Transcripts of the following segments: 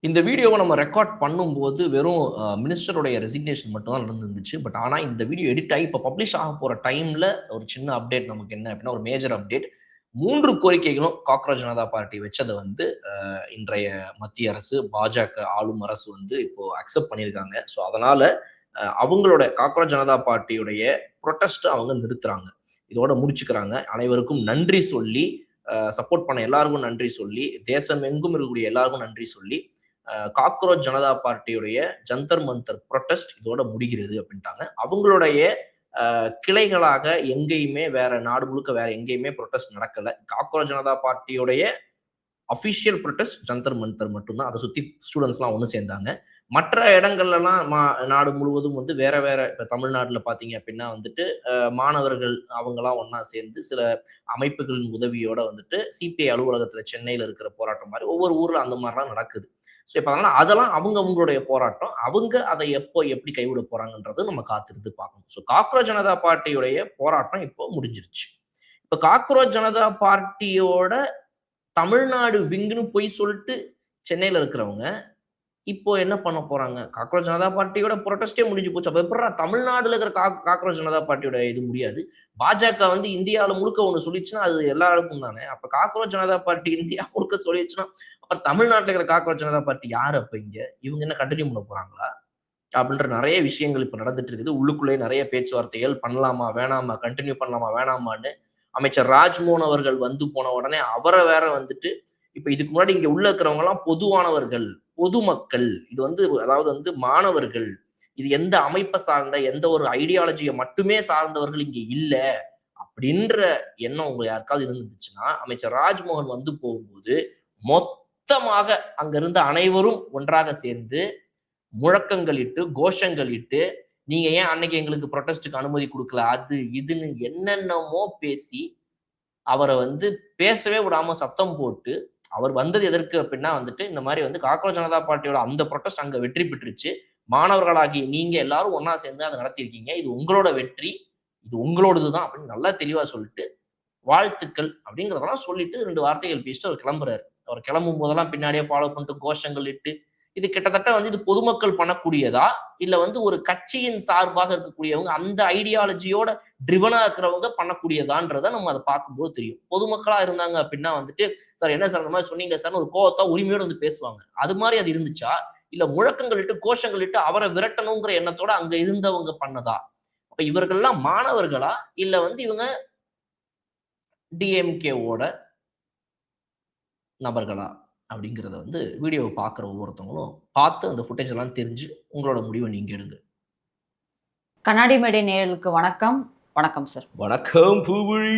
இந்த வீடியோவ நம்ம ரெக்கார்ட் பண்ணும்போது வெறும் மினிஸ்டருடைய ரெசிக்னேஷன் மட்டும் தான் நடந்திருந்துச்சு. ஆனா இந்த வீடியோ எடிட் ஆகி இப்ப பப்ளிஷ் ஆக போற டைம்ல ஒரு சின்ன அப்டேட் நமக்கு என்ன அப்டின்னா, ஒரு மேஜர் அப்டேட். 3 கோரிக்கைகளும் காக்ரோச் ஜனதா பார்ட்டி வச்சத வந்து இன்றைய மத்திய அரசு, பாஜக ஆளும் அரசு வந்து இப்போ அக்செப்ட் பண்ணியிருக்காங்க. அதனால அவங்களோட காக்ரோச் ஜனதா பார்ட்டியுடைய புரொட்டஸ்ட்ட அவங்க நிறுத்துறாங்க. இதோட முடிச்சுக்கிறாங்க. அனைவருக்கும் நன்றி சொல்லி, சப்போர்ட் பண்ண எல்லாருக்கும் நன்றி சொல்லி, தேசம் எங்கும் இருக்கக்கூடிய எல்லாருக்கும் நன்றி சொல்லி, காக்ரோச் ஜனதா பார்ட்டியுடைய ஜந்தர் மந்தர் புரொட்டஸ்ட் இதோட முடிகிறது அப்படின்ட்டாங்க. அவங்களுடைய கிளைகளாக எங்கேயுமே வேற நாடு முழுக்க வேற எங்கேயுமே புரொட்டஸ்ட் நடக்கல. காக்ரோச் ஜனதா பார்ட்டியுடைய அபிஷியல் புரொட்டஸ்ட் ஜந்தர் மந்தர் மட்டும்தான். அதை சுத்தி ஸ்டூடெண்ட்ஸ்லாம் ஒன்று சேர்ந்தாங்க. மற்ற இடங்கள்லாம் நாடு முழுவதும் வந்து வேற வேற இப்ப தமிழ்நாட்டில் பார்த்தீங்க அப்படின்னா வந்துட்டு மாணவர்கள் அவங்கலாம் ஒன்னா சேர்ந்து சில அமைப்புகளின் உதவியோட வந்துட்டு சிபிஐ அலுவலகத்தில் சென்னையில் இருக்கிற போராட்டம் மாதிரி ஒவ்வொரு ஊர்ல அந்த மாதிரிலாம் நடக்குது. ஸோ இப்போ அதனால அதெல்லாம் அவங்களுடைய போராட்டம். அவங்க அதை எப்போ எப்படி கைவிட போறாங்கன்றது நம்ம காத்திருந்து பார்க்கணும். ஸோ காக்ரோச் ஜனதா பார்ட்டியுடைய போராட்டம் இப்போ முடிஞ்சிருச்சு. இப்போ காக்ரோச் ஜனதா பார்ட்டியோட தமிழ்நாடு விங்குன்னு போய் சொல்லிட்டு சென்னையில இருக்கிறவங்க இப்போ என்ன பண்ண போறாங்க? காக்ரோச் ஜனதா பார்ட்டியோட புரொட்டஸ்டே முடிஞ்சு போச்சு. அப்ப எப்புட்றா தமிழ்நாடுல இருக்கிற காக்ரோச் ஜனதா பார்ட்டியோட இது முடியாது? பாஜக வந்து இந்தியாவுல முழுக்க ஒண்ணு சொல்லிச்சுன்னா, அது எல்லாருக்கும் தானே. அப்ப காக்ரோச் ஜனதா பார்ட்டி இந்தியா முழுக்க சொல்லிருச்சுன்னா, அப்ப தமிழ்நாட்டுல இருக்கிற காக்ரோச் ஜனதா பார்ட்டி யாரு அப்ப இங்க? இவங்க என்ன கன்டின்யூ பண்ண போறாங்களா? அப்படின்ற நெறைய விஷயங்கள் இப்ப நடந்துட்டு இருக்குது. உள்ளுக்குள்ளேயே நெறைய பேச்சுவார்த்தைகள் பண்ணலாமா? வேணாமா? கன்டின்யூ பண்ணலாமா? வேணாமான்னு அமைச்சர் ராஜ்மோகன் அவர்கள் வந்து போன உடனே அவர வேற வந்துட்டு இப்ப இதுக்கு முன்னாடி இங்க உள்ள இருக்கிறவங்க எல்லாம் பொதுவானவர்கள், பொதுமக்கள். இது வந்து அதாவது வந்து மாணவர்கள். இது எந்த அமைப்ப சார்ந்த, எந்த ஒரு ஐடியாலஜிய மட்டுமே சார்ந்தவர்கள் இங்க இல்ல. அப்படின்ற எண்ணம் உங்க யாருக்காவது இருந்துச்சுன்னா, அமைச்சர் ராஜ்மோகன் வந்து போகும்போது, மொத்தமாக அங்க இருந்த அனைவரும் ஒன்றாக சேர்ந்து முழக்கங்கள் இட்டு, கோஷங்கள் இட்டு, நீங்க ஏன் அன்னைக்கு எங்களுக்கு புரொட்டஸ்ட்க்கு அனுமதி குடுக்கல? அது இதுன்னு என்னென்னமோ பேசி, அவர வந்து பேசவே விடாம சத்தம் போட்டு, அவர் வந்தது எதற்கு அப்டின்னா வந்துட்டு, இந்த மாரி வந்து காக்ரோச் ஜனதா பார்ட்டியோட அந்த புரொட்டஸ்ட் அங்க வெற்றி பெற்றுச்சு. மாணவர்களாகிய நீங்க எல்லாரும் ஒண்ணா சேர்ந்து அத நடத்தியிருக்கீங்க. இது உங்களோட வெற்றி. இது உங்களோடது தான் அப்படின்னு நல்லா தெளிவா சொல்லிட்டு, வாழ்த்துக்கள் அப்படிங்கிறதெல்லாம் சொல்லிட்டு 2 வார்த்தைகள் பேசிட்டு அவர் கிளம்புறாரு. அவர் கிளம்பும் போதெல்லாம் பின்னாடியே ஃபாலோ பண்ணிட்டு கோஷங்கள் இட்டு, இது கிட்டத்தட்ட வந்து இது பொதுமக்கள் பண்ணக்கூடியதா? இல்ல வந்து ஒரு கட்சியின் சார்பாக இருக்கக்கூடியவங்க, அந்த ஐடியாலஜியோட ட்ரிவனா இருக்கிறவங்க பண்ணக்கூடியதான்றத நம்ம அத பார்க்கும்போது தெரியும். பொதுமக்களா இருந்தாங்க அப்டின்னா வந்துட்டு, "சார் என்ன சார் இந்த மாரி சொன்னீங்க சார்ன்னு" ஒரு கோவத்தா உரிமையோட வந்து பேசுவாங்க. அது மாரி அது இருந்துச்சா? இல்ல முழக்கங்கள் இட்டு, கோஷங்கள் இட்டு அவர விரட்டணுங்கிற எண்ணத்தோட அங்க இருந்தவங்க பண்ணதா? அப்ப இவர்கள்லாம் மாணவர்களா? இல்ல வந்து இவங்க டிஎம்கேவோட நபர்களா? அப்படிங்கிறத வந்து வீடியோவ பார்க்குற ஒவ்வொருத்தவங்களும் பார்த்து அந்த ஃபுட்டேஜ் எல்லாம் தெரிஞ்சு உங்களோட முடிவ நீங்க எடுங்க. கண்ணாடி மேடை நேயர்களுக்கு வணக்கம். வணக்கம் சார். வணக்கம் பூவிழி.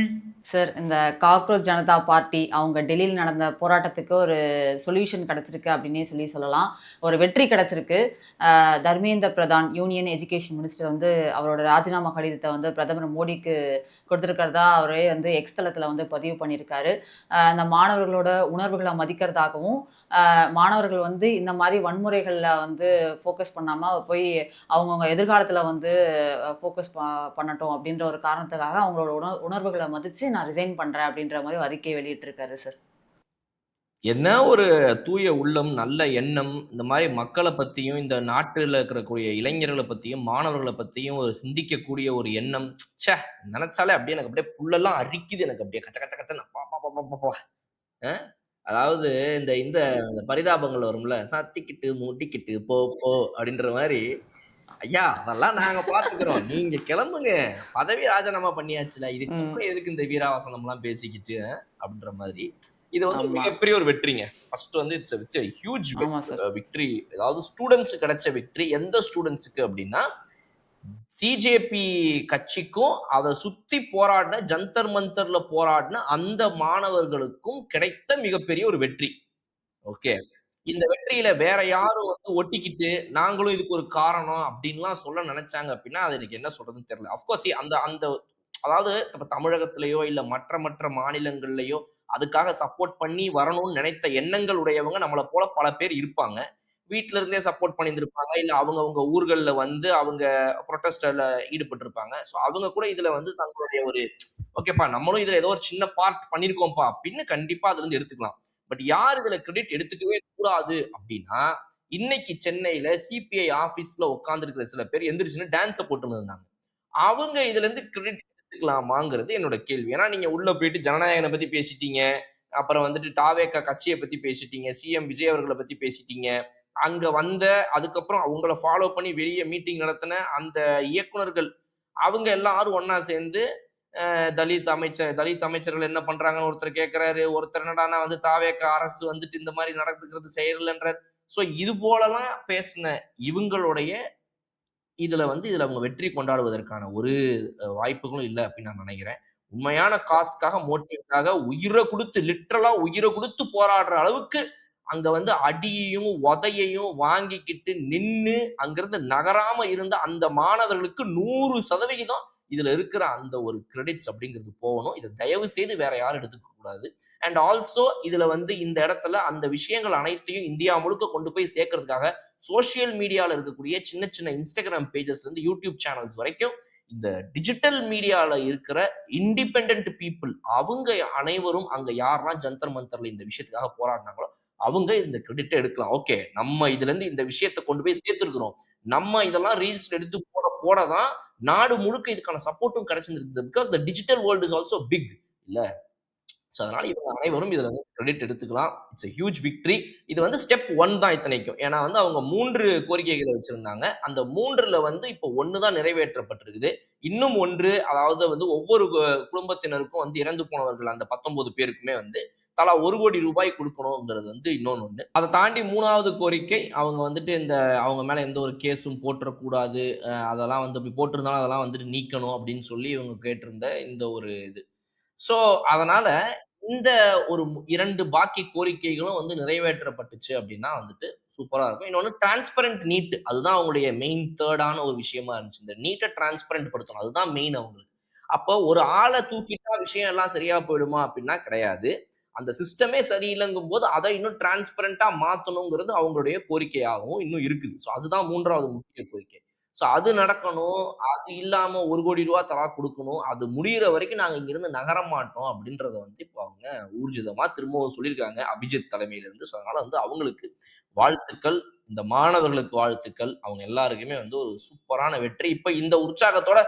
சார், இந்த காக்ரோச் ஜனதா பார்ட்டி அவங்க டெல்லியில் நடந்த போராட்டத்துக்கு ஒரு சொல்யூஷன் கிடைச்சிருக்கு அப்படின்னே சொல்லலாம். ஒரு வெற்றி கிடைச்சிருக்கு. Dharmendra Pradhan union education minister வந்து அவரோட ராஜினாமா கடிதத்தை வந்து பிரதமர் மோடிக்கு கொடுத்துருக்கிறதா அவரே வந்து எக்ஸ் தளத்தில் வந்து பதிவு பண்ணியிருக்காரு. அந்த மாணவர்களோட உணர்வுகளை மதிக்கிறதாகவும், மாணவர்கள் வந்து இந்த மாதிரி வன்முறைகளில் வந்து ஃபோக்கஸ் பண்ணாமல் போய் அவங்கவுங்க எதிர்காலத்தில் வந்து ஃபோக்கஸ் பண்ணட்டும் அப்படின்ற ஒரு காரணத்துக்காக அவங்களோட உணர்வுகளை மதித்து நான் ரிசைன் பண்றேன் அப்படின்ற மாதிரி அறிக்கை வெளியிட்டிருக்காரு சார். என்ன ஒரு தூய உள்ளம், நல்ல எண்ணம். இந்த மாரி மக்கள பத்தியும், இந்த நாட்டுல இருக்கக்கூடிய இளைஞர்கள பத்தியும், மாணவர்கள பத்தியும் ஒரு சிந்திக்கக்கூடிய ஒரு எண்ணம். ச்சே! நெனச்சாலே அப்படியே எனக்கு அப்படியே புல்லெல்லாம் அரிக்குது எனக்கு அப்படியே கச்ச கச்ச கச்சன்னு. அப்பப்பப்பப்பா! அ அதாவது இந்த இந்த பரிதாபங்கள் வரும்ல. "சத்திக்கிட்டு முட்டிக்கிட்டு போ போ" அப்படின்ற மாரி, ஐயா அதெல்லாம் நாங்க பார்த்துக்கிறோம். நீங்க கிளம்புங்க. பதவி ராஜினாமா பண்ணியாச்சுல. இதுக்கப்புறம் எதுக்கு இந்த வீராவாசனம்லாம் பேசிக்கிட்டு? அப்படின்ற மாதிரி. இது வந்து ஆமா. மிகப்பெரிய ஒரு வெற்றிங்க. ஃபர்ஸ்ட் வந்து இட்ஸ் எ ஹியூஜ் ஆமா சார். விக்டரி. அதாவது ஸ்டூடண்ட்ஸ்க்கு கிடைச்ச வெற்றி. எந்த ஸ்டூடண்ட்ஸ்க்கு அப்படின்னா, சிஜேபி கட்சிக்கும் அத சுத்தி போராடின ஜந்தர் மந்தர்ல போராடின அந்த மாணவர்களுக்கும் கிடைத்த மிகப்பெரிய ஒரு வெற்றி. ஓகே. இந்த வெற்றியில வேற யாரும் வந்து ஒட்டிக்கிட்டு, நாங்களும் இதுக்கு ஒரு காரணம் அப்டின்லாம் சொல்ல நெனச்சாங்க அப்டின்னா, அது எனக்கு என்ன சொல்றதுன்னு தெரியல. ஆஃப் கோர்ஸ் அந்த அந்த அதாவது இப்ப தமிழகத்திலயோ, இல்ல மற்ற மாநிலங்கள்லயோ, அதுக்காக சப்போர்ட் பண்ணி வரணும்னு நினைத்த எண்ணங்கள் உடையவங்க நம்மள போல பல பேர் இருப்பாங்க. வீட்ல இருந்தே சப்போர்ட் பண்ணியிருந்திருப்பாங்க. இல்ல அவங்கவங்க ஊர்கள்ல வந்து அவங்க புரொட்டஸ்ட்ல ஈடுபட்டிருப்பாங்க. சோ அவங்க கூட இதுல வந்து தங்களுடைய ஒரு ஓகேப்பா நம்மளும் இதுல ஏதோ ஒரு சின்ன பார்ட் பண்ணியிருக்கோம்ப்பா அப்டின்னு கண்டிப்பா அதுலருந்து எடுத்துக்கலாம். பட் யார் இதுல கிரெடிட் எடுத்துக்கவே கூடாது அப்படின்னா, இன்னைக்கு சென்னையில சிபிஐ ஆபீஸ்ல உட்கார்ந்து இருக்கிற சில பேர் எந்திரிச்சுன்னு டான்ஸ போட்டுன்னு இருந்தாங்க. அவங்க இதுல இருந்து கிரெடிட் எடுத்துக்கலாமாங்கிறது என்னோட கேள்வி. ஏன்னா நீங்க உள்ள போயிட்டு ஜனநாயகன பத்தி பேசிட்டீங்க. அப்புறம் வந்துட்டு தாவேகா கட்சிய பத்தி பேசிட்டீங்க. சிஎம் விஜய் அவர்கள பத்தி பேசிட்டீங்க. அங்க வந்த அதுக்கப்புறம் அவங்கள ஃபாலோ பண்ணி வெளிய மீட்டிங் நடத்தின அந்த இயக்குனர்கள், அவங்க எல்லாரும் ஒண்ணா சேர்ந்து தலித் அமைச்சர்கள் என்ன பண்றாங்கன்னு ஒருத்தர் கேட்கிறாரு. ஒருத்தர் என்னடான்னா வந்து தாவேகா அரசு வந்துட்டு இந்த மாரி நடந்துக்கிறது சரியில்லன்றார். சோ இது போலலாம் பேசின இவங்களுடைய இதுல அவங்க வெற்றி கொண்டாடுவதற்கான ஒரு வாய்ப்புகளும் இல்ல அப்படின்னு நான் நினைக்கிறேன். உண்மையான காசுக்காக, மோட்டிவ்க்காக உயிர குடுத்து லிட்டரலா உயிர குடுத்து போராடுற அளவுக்கு அங்க வந்து அடியையும், உதையையும் வாங்கிக்கிட்டு நின்னு அங்கிருந்து நகராம இருந்த அந்த மாணவர்களுக்கு 100% இதுல இருக்கிற அந்த ஒரு கிரெடிட்ஸ் அப்படிங்கிறது போகணும். இத தயவு செய்து வேற யாரும் எடுத்துக்க கூடாது. அண்ட் ஆல்சோ இதுல வந்து இந்த இடத்துல அந்த விஷயங்கள் அனைத்தையும் இந்தியா முழுக்க கொண்டு போய் சேர்க்கறதுக்காக சோசியல் மீடியால இருக்கக்கூடிய சின்ன சின்ன இன்ஸ்டாகிராம் பேஜஸ்ல இருந்து யூடியூப் சேனல்ஸ் வரைக்கும் இந்த டிஜிட்டல் மீடியால இருக்கிற இண்டிபெண்டன்ட் பீப்புள் அவங்க அனைவரும் அங்க யாரெல்லாம் ஜந்தர் மந்தர்ல இந்த விஷயத்துக்காக போராடினாங்களோ அவங்க இந்த கிரெடிட் எடுக்கலாம். ஓகே, நம்ம இதுல இருந்து இந்த விஷயத்தை கொண்டு போய் சேர்த்திருக்கிறோம். நம்ம இதெல்லாம் ரீல்ஸ் எடுத்து போட போட தான் நாடு முழுக்க இதுக்கான சப்போர்ட்டும் கிடைச்சிருந்தது. Because the digital world is also big இல்ல. ஸோ அதனால இவங்க அனைவரும் இதுல வந்து கிரெடிட் எடுத்துக்கலாம். It's a huge victory. இது வந்து ஸ்டெப் 1 தான் இத்தனைக்கும். ஏன்னா வந்து அவங்க 3 கோரிக்கைகளை வச்சிருந்தாங்க. அந்த 3ல வந்து இப்போ 1 தான் நிறைவேற்றப்பட்டிருக்குது. இன்னும் 1 அதாவது வந்து ஒவ்வொரு குடும்பத்தினருக்கும் வந்து இறந்து போனவர்கள் அந்த 19 பேருக்குமே வந்து தலா 1 கோடி ரூபாய் குடுக்கணும்ங்கிறது வந்து இன்னொன்னு ஒண்ணு. அதை தாண்டி 3வது கோரிக்கை அவங்க வந்துட்டு இந்த அவங்க மேல எந்த ஒரு கேஸும் போட்டுறக்கூடாது. அதெல்லாம் வந்து அப்படி போட்டிருந்தாலும் அதெல்லாம் வந்துட்டு நீக்கணும் அப்படின்னு சொல்லி இவங்க கேட்டிருந்த இந்த ஒரு இது. சோ அதனால இந்த ஒரு 2 பாக்கி கோரிக்கைகளும் வந்து நிறைவேற்றப்பட்டுச்சு அப்படின்னா வந்துட்டு சூப்பரா இருக்கும். இன்னொன்னு டிரான்ஸ்பரண்ட் நீட் அதுதான் அவங்களுடைய மெயின் தேர்டான ஒரு விஷயமா இருந்துச்சு. இந்த நீட்டை டிரான்ஸ்பரண்ட் படுத்தணும். அதுதான் மெயின் அவங்களுக்கு. அப்போ ஒரு ஆளை தூக்கிட்டா விஷயம் எல்லாம் சரியா போயிடுமா அப்படின்னா கிடையாது. அந்த சிஸ்டமே சரியில்லைங்கும் போது அதை இன்னும் டிரான்ஸ்பரண்டா மாத்தணுங்கிறது அவங்களுடைய கோரிக்கையாகவும் இன்னும் இருக்குது. ஸோ அதுதான் 3வது முக்கிய கோரிக்கை. ஸோ அது நடக்கணும். அது இல்லாம 1 கோடி ரூபா தலா குடுக்கணும். அது முடியிற வரைக்கும் நாங்க இங்கிருந்து நகர மாட்டோம் அப்படின்றத வந்து இப்போ அவங்க ஊர்ஜிதமா திரும்பவும் சொல்லியிருக்காங்க அபிஜித் தலைமையில இருந்து. ஸோ அதனால வந்து அவங்களுக்கு வாழ்த்துக்கள். இந்த மாணவர்களுக்கு வாழ்த்துக்கள். அவங்க எல்லாருக்குமே வந்து ஒரு சூப்பரான வெற்றி. இப்ப இந்த உற்சாகத்தோட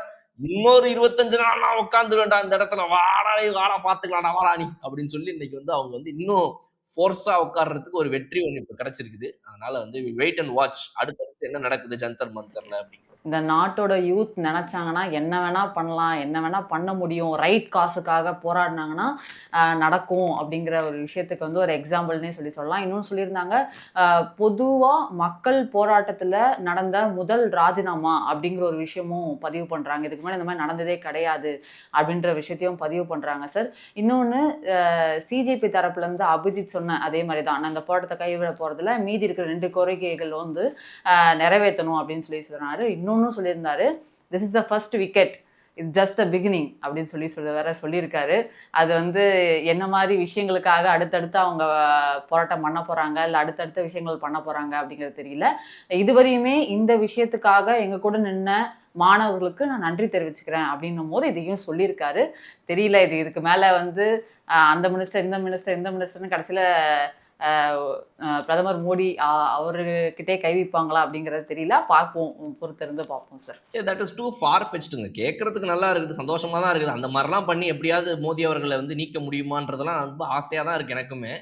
இன்னொரு 25 நாள் நான் உட்கார்ந்துருவேன்டா இந்த இடத்துல. வாடா டேய் வாடா பார்த்துக்கலாம்டா வாடா நீ அப்படின்னு சொல்லி இன்னைக்கு வந்து அவங்க வந்து இன்னும் ஃபோர்ஸா உட்கார்றதுக்கு ஒரு வெற்றி ஒண்ணு இப்ப கிடைச்சிருக்குது. அதனால வந்து வெயிட் அண்ட் வாட்ச். அடுத்தடுத்து என்ன நடக்குது ஜந்தர் மந்தர்ல அப்படிங்கிறது. இந்த நாட்டோட யூத் நினைச்சாங்கன்னா என்ன வேணா பண்ணலாம், என்ன வேணா பண்ண முடியும், ரைட் காசுக்காக போராடினாங்கன்னா நடக்கும் அப்படிங்கிற ஒரு விஷயத்துக்கு வந்து ஒரு எக்ஸாம்பிள்னே சொல்லலாம். இன்னொன்று சொல்லியிருந்தாங்க, பொதுவாக மக்கள் போராட்டத்தில் நடந்த முதல் ராஜினாமா அப்படிங்கிற ஒரு விஷயமும் பதிவு பண்ணுறாங்க. இதுக்கு முன்னாடி இந்த மாதிரி நடந்ததே கிடையாது அப்படின்ற விஷயத்தையும் பதிவு பண்ணுறாங்க சார். இன்னொன்று சிஜேபி தரப்புலேருந்து அபிஜித் சொன்ன அதே மாதிரி தான், நான் இந்த போராட்டத்தை கைவிட போகிறதுல மீதி இருக்கிற 2 கோரிக்கைகள் வந்து நிறைவேற்றணும் அப்படின்னு சொன்னாரு. இன்னொன்னும் சொல்லியிருந்தாரு, this is the first wicket, it's just a beginning அப்படின்னு வேற சொல்லியிருக்காரு. அது வந்து என்ன மாதிரி விஷயங்களுக்காக அடுத்தடுத்து அவங்க போராட்டம் பண்ண போறாங்க, இல்லை அடுத்தடுத்த விஷயங்கள் பண்ண போறாங்க அப்படிங்கிறது தெரியல. இதுவரையுமே இந்த விஷயத்துக்காக எங்க கூட நின்ன மாணவர்களுக்கு நான் நன்றி தெரிவிச்சுக்கிறேன் அப்படின்னும் போது இதையும் சொல்லியிருக்காரு. தெரியல இதுக்கு மேல வந்து அந்த மினிஸ்டர் இந்த மினிஸ்டர்னு கடைசியில பிரதமர் மோடி அவர்கிட்டே கை வைப்பாங்களா அப்படிங்கிறது தெரியல. பார்ப்போம், பொறுத்திருந்து பார்ப்போம் sir. That is too far ஃபெச்டுங்க. கேட்கறதுக்கு நல்லா இருக்குது, சந்தோஷமா தான் இருக்குது. அந்த மாதிரிலாம் பண்ணி எப்படியாவது மோடி அவர்களை வந்து நீக்க முடியுமான்றதெல்லாம் ரொம்ப ஆசையா தான் இருக்கு எனக்குமே.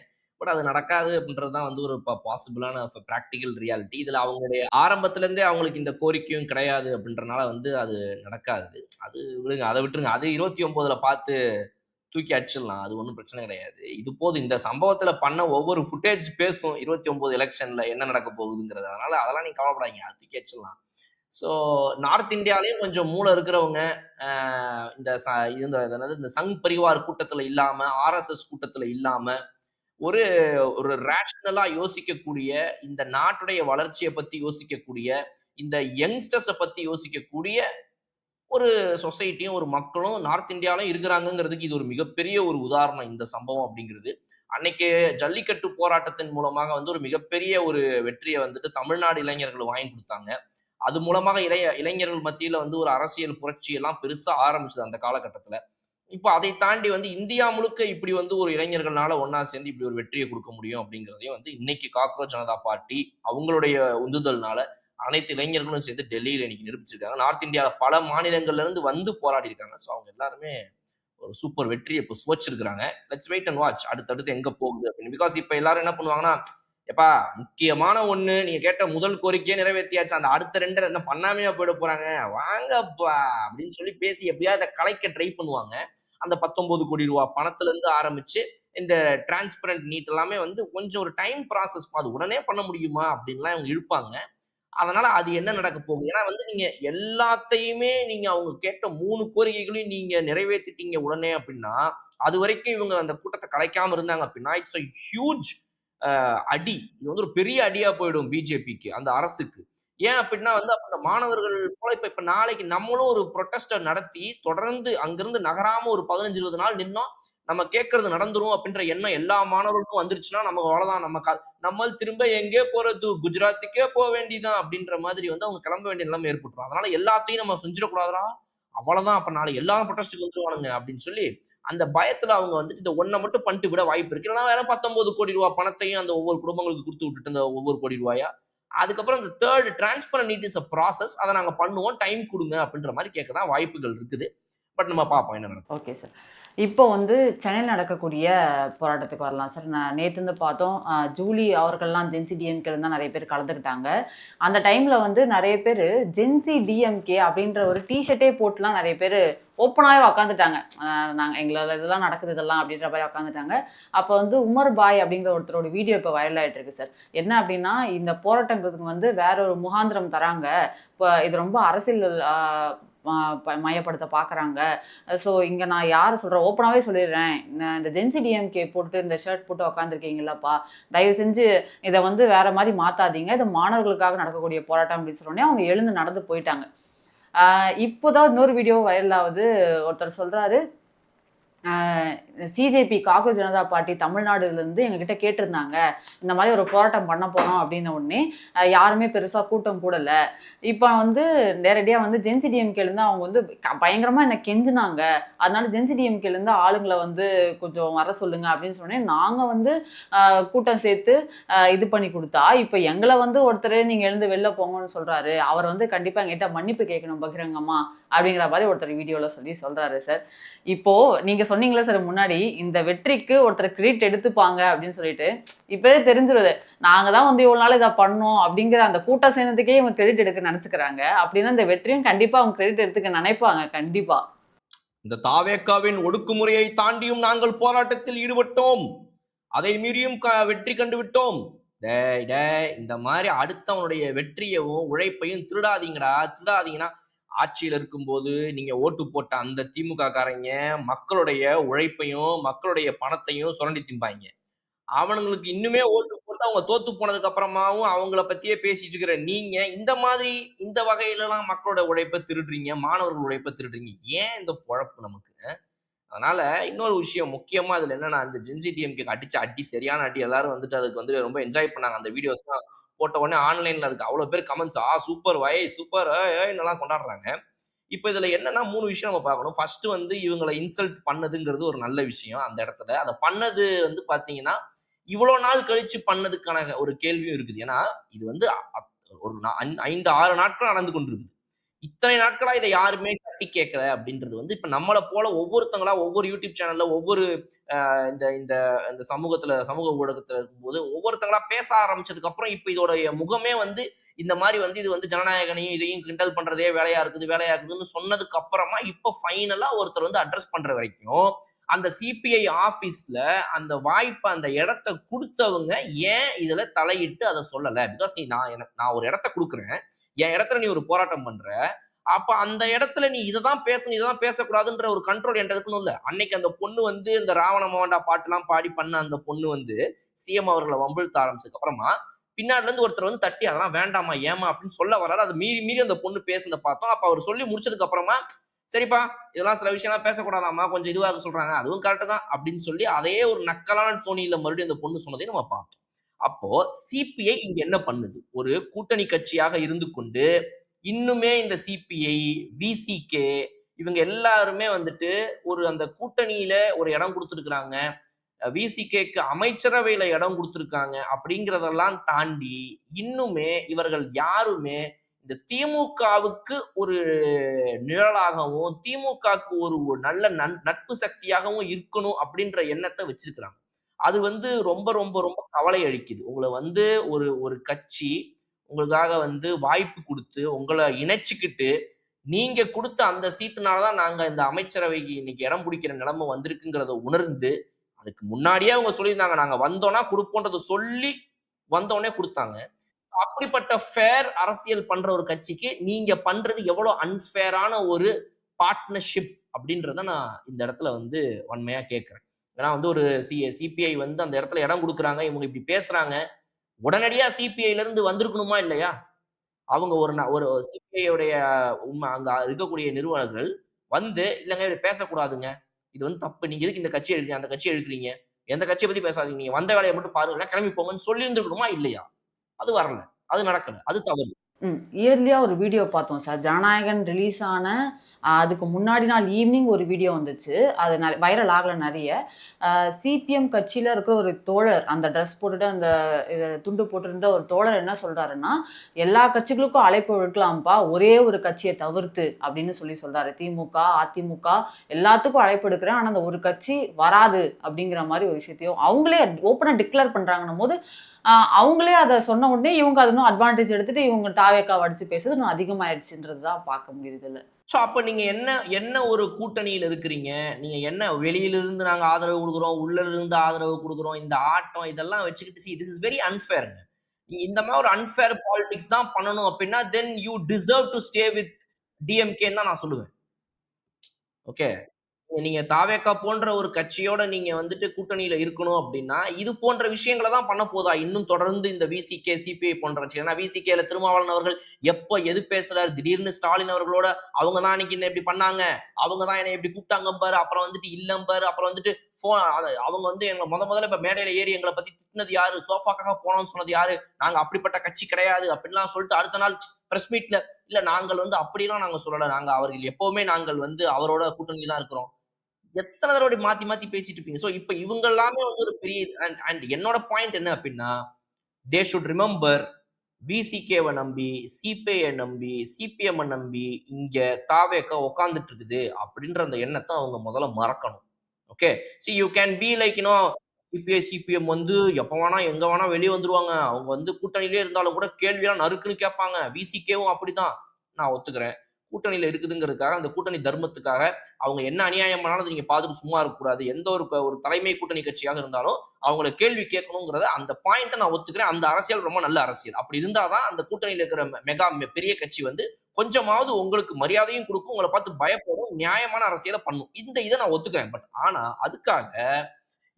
பட் அது நடக்காது அப்படின்றது தான் வந்து ஒரு பாசிபிளான ப்ராக்டிக்கல் ரியாலிட்டி. இதுல அவங்களுடைய ஆரம்பத்துல இருந்தே அவங்களுக்கு இந்த கோரிக்கையும் கிடையாது அப்படின்றனால வந்து அது நடக்காது. அது விடுங்க, அதை விட்டுருங்க. அது 29ல பார்த்து தூக்கி அடிச்சிடலாம். அது ஒன்றும் பிரச்சனை கிடையாது. இது போதும். இந்த சம்பவத்துல பண்ண ஒவ்வொரு ஃபுட்டேஜ் பேசும் 29 எலெக்ஷன்ல என்ன நடக்க போகுதுங்கிறது. அதனால அதெல்லாம் நீங்க கவலைப்படாதீங்க. அது தூக்கி அடிச்சிடலாம். ஸோ நார்த் இந்தியாலயும் கொஞ்சம் மூளை இருக்கிறவங்க இந்த சங் பரிவார் கூட்டத்துல இல்லாம, ஆர்எஸ்எஸ் கூட்டத்துல இல்லாம ஒரு ஒரு ரேஷனலா யோசிக்கக்கூடிய, இந்த நாட்டுடைய வளர்ச்சியை பத்தி யோசிக்கக்கூடிய, இந்த யங்ஸ்டர்ஸை பத்தி யோசிக்கக்கூடிய ஒரு சொசைட்டியும் ஒரு மக்களும் நார்த் இந்தியாவிலும் இருக்கிறாங்கிறதுக்கு இது ஒரு மிகப்பெரிய ஒரு உதாரணம் இந்த சம்பவம் அப்படிங்கிறது. அன்னைக்கு ஜல்லிக்கட்டு போராட்டத்தின் மூலமாக வந்து ஒரு மிகப்பெரிய ஒரு வெற்றியை வந்துட்டு தமிழ்நாடு இளைஞர்கள் வாங்கி கொடுத்தாங்க. அது மூலமாக இளைஞர்கள் மத்தியில வந்து ஒரு அரசியல் புரட்சி எல்லாம் பெருசா ஆரம்பிச்சது அந்த காலகட்டத்துல. இப்போ அதை தாண்டி வந்து இந்தியா முழுக்க இப்படி வந்து ஒரு இளைஞர்கள்னால ஒன்னா சேர்ந்து இப்படி ஒரு வெற்றியை கொடுக்க முடியும் அப்படிங்கிறதையும் வந்து இன்னைக்கு காக்ரோச் ஜனதா பார்ட்டி அவங்களுடைய உந்துதல்னால அனைத்து இளைஞர்களும் சேர்ந்து டெல்லியில இன்னைக்கு நிரூபிச்சிருக்காங்க. நார்த் இந்தியாவில் பல மாநிலங்கள்ல இருந்து வந்து போராடி இருக்காங்க. ஸோ அவங்க எல்லாருமே ஒரு சூப்பர் வெற்றியை இப்போ சுவைச்சிருக்காங்க. லெட்ஸ் வெயிட் அண்ட் வாட்ச் அடுத்தடுத்து எங்க போகுது அப்படின்னு. பிகாஸ் இப்ப எல்லாரும் என்ன பண்ணுவாங்கன்னா, எப்பா முக்கியமான ஒண்ணு நீங்க கேட்ட முதல் கோரிக்கையே நிறைவேற்றியாச்சு, அந்த அடுத்த ரெண்டு என்ன பண்ணாமையா போயிட போறாங்க, வாங்கப்பா அப்படின்னு சொல்லி பேசி எப்படியாவது அதை கலைக்க ட்ரை பண்ணுவாங்க. அந்த 19 கோடி ரூபாய் பணத்துல இருந்து ஆரம்பிச்சு இந்த டிரான்ஸ்பரண்ட் நீட் எல்லாமே வந்து கொஞ்சம் ஒரு டைம் ப்ராசஸ், அது உடனே பண்ண முடியுமா அப்படின்லாம் இவங்க இழுப்பாங்க. அதனால அது என்ன நடக்க போகுது? ஏன்னா வந்து நீங்க எல்லாத்தையுமே நீங்க அவங்க கேட்ட 3 கோரிக்கைகளையும் நீங்க நிறைவேத்திட்டீங்க உடனே அப்படின்னா, அதுவரைக்கும் இவங்க அந்த கூட்டத்த கலைக்காம இருந்தாங்க அப்படின்னா, இட்ஸ் அ ஹியூஜ் அடி. இது வந்து ஒரு பெரிய அடியா போயிடும் பிஜேபிக்கு, அந்த அரசுக்கு. ஏன் அப்படின்னா வந்து அப்ப இந்த மாணவர்கள் போல இப்ப நாளைக்கு நம்மளும் ஒரு புரொட்டஸ்ட நடத்தி, தொடர்ந்து அங்கிருந்து நகராம ஒரு 15, 20 நாள் நின்னோம். நம்ம கேட்கறது நடந்துரும் அப்படின்ற எண்ணம் எல்லா மாணவர்களுக்கும் வந்துருச்சுன்னா, நமக்கு அவ்வளவுதான். நம்மால் திரும்ப எங்கே போறது? குஜராத்துக்கே போ வேண்டியதுதான் அப்படின்ற மாதிரி வந்து அவங்க கிளம்ப வேண்டிய நிலைமை ஏற்பட்டுரும். அதனால எல்லாத்தையும் நம்ம செஞ்சிடக்கூடாதுடா. அவ்வளவுதான். அப்ப நாளைக்கு எல்லாரும் புரொட்டஸ்ட்க்கு வந்துருவானுங்க அப்படின்னு சொல்லி, அந்த பயத்துல அவங்க வந்துட்டு இந்த ஒண்ண மட்டும் பண்ணிட்டு விட வாய்ப்பு இருக்கு. இல்லன்னா வேற 19 கோடி ரூபாய் பணத்தையும் அந்த ஒவ்வொரு குடும்பங்களுக்கு குடுத்து விட்டுட்டு இந்த ஒவ்வொரு கோடி ரூபாயா, அதுக்கப்புறம் இந்த 3 transparent need is a process. அத நாங்க பண்ணுவோம். டைம் குடுங்க அப்படின்ற மாரி கேட்க தான் வாய்ப்புகள் இருக்குது. பட் நம்ம பார்ப்போம் என்ன நடக்கும். Okay sir. இப்போ வந்து சென்னையில் நடக்கக்கூடிய போராட்டத்துக்கு வரலாம் சார். நான் நேற்று வந்து பார்த்தோம், ஜூலி அவர்கள்லாம் ஜென்சி டிஎம்கேல தான் நிறைய பேர் கலந்துக்கிட்டாங்க. அந்த டைமில் வந்து நிறைய பேர் ஜென்சி டிஎம்கே அப்படின்ற ஒரு டிஷர்ட்டே போட்டுலாம் நிறைய பேர் ஓப்பனாகவே உக்காந்துட்டாங்க. நாங்கள் எங்களோட இதெல்லாம் நடக்குது இதெல்லாம் அப்படின்ற மாதிரி உக்காந்துட்டாங்க. அப்போ வந்து உமர் பாய் அப்படிங்கிற ஒருத்தரோட வீடியோ இப்போ வைரல் ஆகிட்டு இருக்கு சார். என்ன அப்படின்னா, இந்த போராட்டங்கிறதுக்கு வந்து வேற ஒரு முகாந்திரம் தராங்க. இப்போ இது ரொம்ப அரசியல் மையப்படுத்த பார்க்குறாங்க. ஸோ இங்கே நான் யாரை சொல்கிறேன், ஓப்பனாகவே சொல்லிடுறேன், இந்த ஜென்சி டிஎம்கே போட்டு இந்த ஷர்ட் போட்டு உக்காந்துருக்கீங்களப்பா, தயவு செஞ்சு இதை வந்து வேற மாதிரி மாற்றாதீங்க, இது மாணவர்களுக்காக நடக்கக்கூடிய போராட்டம் அப்படின்னு சொன்னோடனே அவங்க எழுந்து நடந்து போயிட்டாங்க. இப்போதான் இன்னொரு வீடியோ வைரல் ஆகுது. ஒருத்தர் சொல்கிறாரு, சிஜேபி காக்ரோச் ஜனதா பார்ட்டி தமிழ்நாடுலேருந்து எங்ககிட்ட கேட்டிருந்தாங்க, இந்த மாதிரி ஒரு போராட்டம் பண்ண போகிறோம் அப்படின்ன உடனே யாருமே பெருசாக கூட்டம் கூடலை. இப்போ வந்து நேரடியாக வந்து ஜென்சி டிஎம்கேலேருந்து அவங்க வந்து பயங்கரமாக என்னை கெஞ்சினாங்க, அதனால ஜென்சி டிஎம்கேலேருந்து ஆளுங்களை வந்து கொஞ்சம் வர சொல்லுங்க அப்படின்னு சொன்னேன். நாங்கள் வந்து கூட்டம் சேர்த்து இது பண்ணி கொடுத்தா, இப்போ எங்களை வந்து ஒருத்தர் நீங்கள் எழுந்து வெளில போங்கன்னு சொல்கிறாரு, அவர் வந்து கண்டிப்பாக எங்கிட்ட மன்னிப்பு கேட்கணும் பகிரங்கமா அப்படிங்கிற மாதிரி ஒருத்தர் வீடியோவில் சொல்கிறாரு சார். இப்போது நீங்கள் சொன்னீங்களே சார் முன்னாடி, இந்த வெற்றிக்கு ஒருத்தர் கிரெடிட் எடுத்துப்பாங்க அப்படின்னு சொல்லிட்டு, இப்போவே தெரிஞ்சிருது நாங்கள் தான் வந்து இவ்வளோ நாள் இதை பண்ணோம் அப்படிங்கிற அந்த கூட்டம் சேர்ந்ததுக்கே இவங்க கிரெடிட் எடுக்க நினச்சிக்கிறாங்க. அப்படின்னா இந்த வெற்றியும் கண்டிப்பாக அவங்க கிரெடிட் எடுத்துக்க நினைப்பாங்க கண்டிப்பாக. இந்த தாவேக்காவின் ஒடுக்குமுறையை தாண்டியும் நாங்கள் போராட்டத்தில் ஈடுபட்டோம், அதை மீறியும் வெற்றி கண்டு விட்டோம். இந்த மாதிரி அடுத்தவனுடைய வெற்றியவும் உழைப்பையும் திருடாதீங்கன்னா ஆட்சியில் இருக்கும்போது நீங்க ஓட்டு போட்ட அந்த திமுக காரங்க மக்களுடைய உழைப்பையும் மக்களுடைய பணத்தையும் சுரண்டி திம்பாங்க. அவனுங்களுக்கு இன்னுமே ஓட்டு போட்டு அவங்க தோத்து போனதுக்கு அப்புறமாவும் அவங்கள பத்தியே பேசிட்டு இருக்கிற நீங்க இந்த மாதிரி இந்த வகையில எல்லாம் மக்களோட உழைப்பை திருடுறீங்க, மாணவர்கள் உழைப்பை திருடுறீங்க. ஏன் இந்த பொழப்பு நமக்கு? அதனால இன்னொரு விஷயம் முக்கியமா இதுல என்னன்னா, இந்த ஜென்சி டிஎம்கே அடிச்ச அடி சரியான அடி. எல்லாரும் வந்துட்டு அதுக்கு வந்து ரொம்ப என்ஜாய் பண்ணாங்க. அந்த வீடியோஸ் போட்ட உடனே ஆன்லைன்ல அதுக்கு அவ்வளவு பேர் கமெண்ட்ஸ், சூப்பர் சூப்பர் எல்லாம் கொண்டாடுறாங்க. இப்ப இதுல என்னன்னா 3 விஷயம் நம்ம பார்க்கணும். ஃபர்ஸ்ட் வந்து இவங்களை இன்சல்ட் பண்ணதுங்கிறது ஒரு நல்ல விஷயம். அந்த இடத்துல அதை பண்ணது வந்து பாத்தீங்கன்னா இவ்வளவு நாள் கழிச்சு பண்ணதுக்கான ஒரு கேள்வியும் இருக்குது. ஏன்னா இது வந்து ஒரு 5, 6 நாட்கள் நடந்து கொண்டிருக்குது. இத்தனை நாட்களா இதை யாருமே தட்டி கேட்கல அப்படின்றது வந்து இப்ப நம்மளை போல ஒவ்வொருத்தங்களா ஒவ்வொரு யூடியூப் சேனல்ல ஒவ்வொரு இந்த இந்த இந்த சமூக ஊடகத்துல இருக்கும்போது ஒவ்வொருத்தங்களா பேச ஆரம்பிச்சதுக்கு அப்புறம் இப்ப இதோடைய முகமே வந்து இந்த மாதிரி வந்து இது வந்து ஜனநாயகனையும் இதையும் கிண்டல் பண்றதே வேலையா இருக்குதுன்னு சொன்னதுக்கு அப்புறமா இப்ப ஃபைனலா ஒருத்தர் வந்து அட்ரஸ் பண்ற வரைக்கும் அந்த சிபிஐ ஆபீஸ்ல அந்த வாய்ப்பை அந்த இடத்த கொடுத்தவங்க ஏன் இதுல தலையிட்டு அதை சொல்லல? பிகாஸ் நான் ஒரு இடத்த கொடுக்குறேன், என் இடத்துல நீ ஒரு போராட்டம் பண்ற, அப்ப அந்த இடத்துல நீ இதைதான் பேசணும் இதைதான் பேசக்கூடாதுன்ற ஒரு கண்ட்ரோல் என்கிட்ட இருக்கணும்ல. அன்னைக்கு அந்த பொண்ணு வந்து இந்த ராவண மோகண்டா பாட்டுலாம் பாடி பண்ண அந்த பொண்ணு வந்து சிஎம் அவர்களை வம்பிழுத்த ஆரம்பிச்சதுக்கு அப்புறமா பின்னாடில இருந்து ஒருத்தர் வந்து தட்டி அதெல்லாம் வேண்டாமா ஏமா அப்படின்னு சொல்ல வர்றாரு. அதை மீறி மீறி அந்த பொண்ணு பேசுனத பார்த்தோம். அப்ப அவர் சொல்லி முடிச்சதுக்கு அப்புறமா சரிப்பா இதெல்லாம் சில விஷயம்லாம் பேசக்கூடாதாமா, கொஞ்சம் இதுவாக சொல்றாங்க, அதுவும் கரெக்ட் தான் அப்படின்னு சொல்லி அதே ஒரு நக்கலான தோணியில மறுபடியும் அந்த பொண்ணு சொன்னதையும் நம்ம பார்த்தோம். அப்போ சிபிஐ இங்க என்ன பண்ணுது? ஒரு கூட்டணி கட்சியாக இருந்து கொண்டு இன்னுமே இந்த சிபிஐ, விசிகே இவங்க எல்லாருமே வந்துட்டு ஒரு அந்த கூட்டணியில ஒரு இடம் கொடுத்திருக்கிறாங்க. விசிகேக்கு அமைச்சரவையில இடம் கொடுத்திருக்காங்க. அப்படிங்கிறதெல்லாம் தாண்டி, இன்னுமே இவர்கள் யாருமே இந்த திமுகவுக்கு ஒரு நிழலாகவும், திமுகவுக்கு ஒரு நல்ல நட்பு சக்தியாகவும் இருக்கணும் அப்படின்ற எண்ணத்த வச்சிருக்கிறாங்க. அது வந்து ரொம்ப, ரொம்ப, ரொம்ப கவலை அளிக்குது. உங்கள வந்து ஒரு ஒரு கட்சி உங்களுக்காக வந்து வாய்ப்பு குடுத்து, உங்கள இணைச்சுக்கிட்டு, நீங்க குடுத்த அந்த சீட்டுனால தான் நாங்க இந்த அமைச்சரவைக்கு இன்னைக்கு இடம் பிடிக்கிற நிலைமை வந்திருக்குங்கிறத உணர்ந்து, அதுக்கு முன்னாடியே அவங்க சொல்லியிருந்தாங்க. நாங்க வந்தோம்னா குடுப்போம்ன்றத சொல்லி வந்தோனே குடுத்தாங்க. அப்படிப்பட்ட ஃபேர் அரசியல் பண்ற ஒரு கட்சிக்கு, நீங்க பண்றது எவ்வளோ அன்ஃபேரான ஒரு பார்ட்னர்ஷிப் அப்படின்றத நான் இந்த இடத்துல வந்து வன்மையா கேட்கிறேன். ஏன்னா வந்து ஒரு சிபிஐ வந்து அந்த இடத்துல இடம் குடுக்குறாங்க. இவங்க இப்படி பேசுறாங்க. உடனடியா சிபிஐல இருந்து வந்திருக்கணுமா இல்லையா? அவங்க ஒரு சிபிஐ உடைய அங்க இருக்கக்கூடிய நிறுவனர்கள் வந்து, "இல்லங்க இது பேசக்கூடாதுங்க. இது வந்து தப்பு. நீங்க எதுக்கு இந்த கட்சிய இழுக்கிறீங்க? அந்த கட்சிய இழுக்கிறீங்க? எந்த கட்சிய பத்தி பேசாதீங்க. நீங்க வந்த வேலைய மட்டும் பாருங்க. இல்ல கிளம்பி போங்கன்னு" சொல்லியிருந்திருக்கணுமா இல்லையா? அது வரல. அது நடக்கல. அது தவறு. இயர்லியா ஒரு வீடியோ பார்த்தோம் சார். ஜனநாயகன் ரிலீஸ் ஆன அதுக்கு முன்னாடி நாள் ஈவினிங் ஒரு வீடியோ வந்துச்சு. அது வைரல் ஆகல நெறைய. சிபிஎம் கட்சியில இருக்கிற ஒரு தோழர், அந்த ட்ரெஸ் போட்டுட்டு அந்த துண்டு போட்டிருந்த ஒரு தோழர் என்ன சொல்றாருன்னா, "எல்லா கட்சிகளுக்கும் அழைப்பு விடுக்கலாம்ப்பா, ஒரே ஒரு கட்சிய தவிர்த்து" அப்படின்னு சொல்றாரு. திமுக, அதிமுக எல்லாத்துக்கும் அழைப்பு எடுக்கிறேன். ஆனா அந்த ஒரு கட்சி வராது அப்படிங்கிற மாரி ஒரு விஷயத்தையும் அவங்களே ஓப்பனா டிக்ளேர் பண்றாங்கன்னும்போது, அவங்களே அத சொன்ன உடனே இவங்க அத இன்னும் அட்வான்டேஜ் எடுத்துட்டு இவங்க தாவேக்காவ அடிச்சு பேசுறது இன்னும் அதிகமாயிடுச்சுன்றது தான் பார்க்க முடியுது இதுல. அப்ப நீங்க என்ன என்ன ஒரு கூட்டணியில இருக்கிறீங்க? நீங்க என்ன வெளியிலிருந்து நாங்க ஆதரவு குடுக்குறோம், உள்ள இருந்து ஆதரவு குடுக்குறோம். இந்த ஆட்டம் இதெல்லாம் வச்சுக்கிட்டு திஸ் இஸ் வெரி அன்ஃபேர்ங்க. நீங்க இந்த மாரி ஒரு அன்ஃபேர் பாலிடிக்ஸ் தான் பண்ணணும் அப்டின்னா, then you deserve to stay with டிஎம்கேன்னு தான் நான் சொல்லுவேன். ஓகே. நீங்க தாவேக்கா போன்ற ஒரு கட்சியோட நீங்க வந்துட்டு கூட்டணியில இருக்கணும் அப்டின்னா, இது போன்ற விஷயங்கள தான் பண்ண போதா? இன்னும் தொடர்ந்து இந்த விசிகே, சிபிஐ போன்ற கட்சி. ஏன்னா விசிகேல திருமாவளவன் அவர்கள் எப்ப எது பேசுறாரு, திடீர்னு ஸ்டாலின் அவர்களோட அவங்க தான் அன்னைக்கு என்ன இப்படி பண்ணாங்க, அவங்க தான் என்னைய இப்படி கூப்பிட்டாங்கம்பாரு, அப்புறம் வந்துட்டு இல்லம்பாரு, அப்புறம் வந்துட்டு அவங்க வந்து எங்கள முதல்ல இப்ப மேடையில ஏறி எங்கள பத்தி திட்டுனது யாரு? சோஃபாக்காக போனோம்னு சொன்னது யாரு? நாங்க அப்படிப்பட்ட கட்சி கிடையாது அப்படின்லாம் சொல்லிட்டு அடுத்த நாள் பிரஸ் மீட்ல இல்ல நாங்கள் வந்து அப்படிலாம் நாங்க சொல்லல. அவர்கள் எப்பவுமே நாங்கள் வந்து அவரோட கூட்டணியில தான் இருக்கிறோம். எத்தன தடவ இப்படி மாத்தி, மாத்தி பேசிட்டு இருப்பீங்க. இவங்க இவங்க எல்லாமே வந்து ஒரு பெரிய அண்ட் என்னோட பாயிண்ட் என்ன அப்டின்னா, தே ஷுட் ரிமெம்பர் விசிகேவ நம்பி, சிபிஐய நம்பி, சிபிஎம்ம நம்பி இங்க தாவேக்கா உட்கார்ந்துட்டு இருக்குது அப்படின்ற அந்த எண்ணத்த அவங்க முதல்ல மறக்கணும். Okay. You can be like CBI, CPM வந்து எப்ப வேணா, எங்க வேணா வெளிய வந்துருவாங்க. அவங்க வந்து கூட்டணியிலே இருந்தாலும் கூட கேள்வியெல்லாம் நறுக்குன்னு கேட்பாங்க. விசிகேவும் அப்படிதான். நான் ஒத்துக்கிறேன். கூட்டணியில இருக்குதுங்கிறதுக்காக, அந்த கூட்டணி தர்மத்துக்காக அவங்க என்ன அநியாயம் பண்ணாலும் நீங்க பார்த்துட்டு சும்மா இருக்கக்கூடாது. எந்த ஒரு தலைமை கூட்டணி கட்சியாக இருந்தாலும் அவங்கள கேள்வி கேட்கணுங்கிறத அந்த பாயிண்ட்ட நான் ஒத்துக்கிறேன். அந்த அரசியல் ரொம்ப நல்ல அரசியல். அப்படி இருந்தா தான் அந்த கூட்டணியில இருக்கிற பெரிய கட்சி வந்து கொஞ்சமாவது உங்களுக்கு மரியாதையும் குடுக்கும். உங்கள பார்த்து பயப்படும். நியாயமான அரசியல பண்ணும். இத நான் ஒத்துக்கிறேன். ஆனா அதுக்காக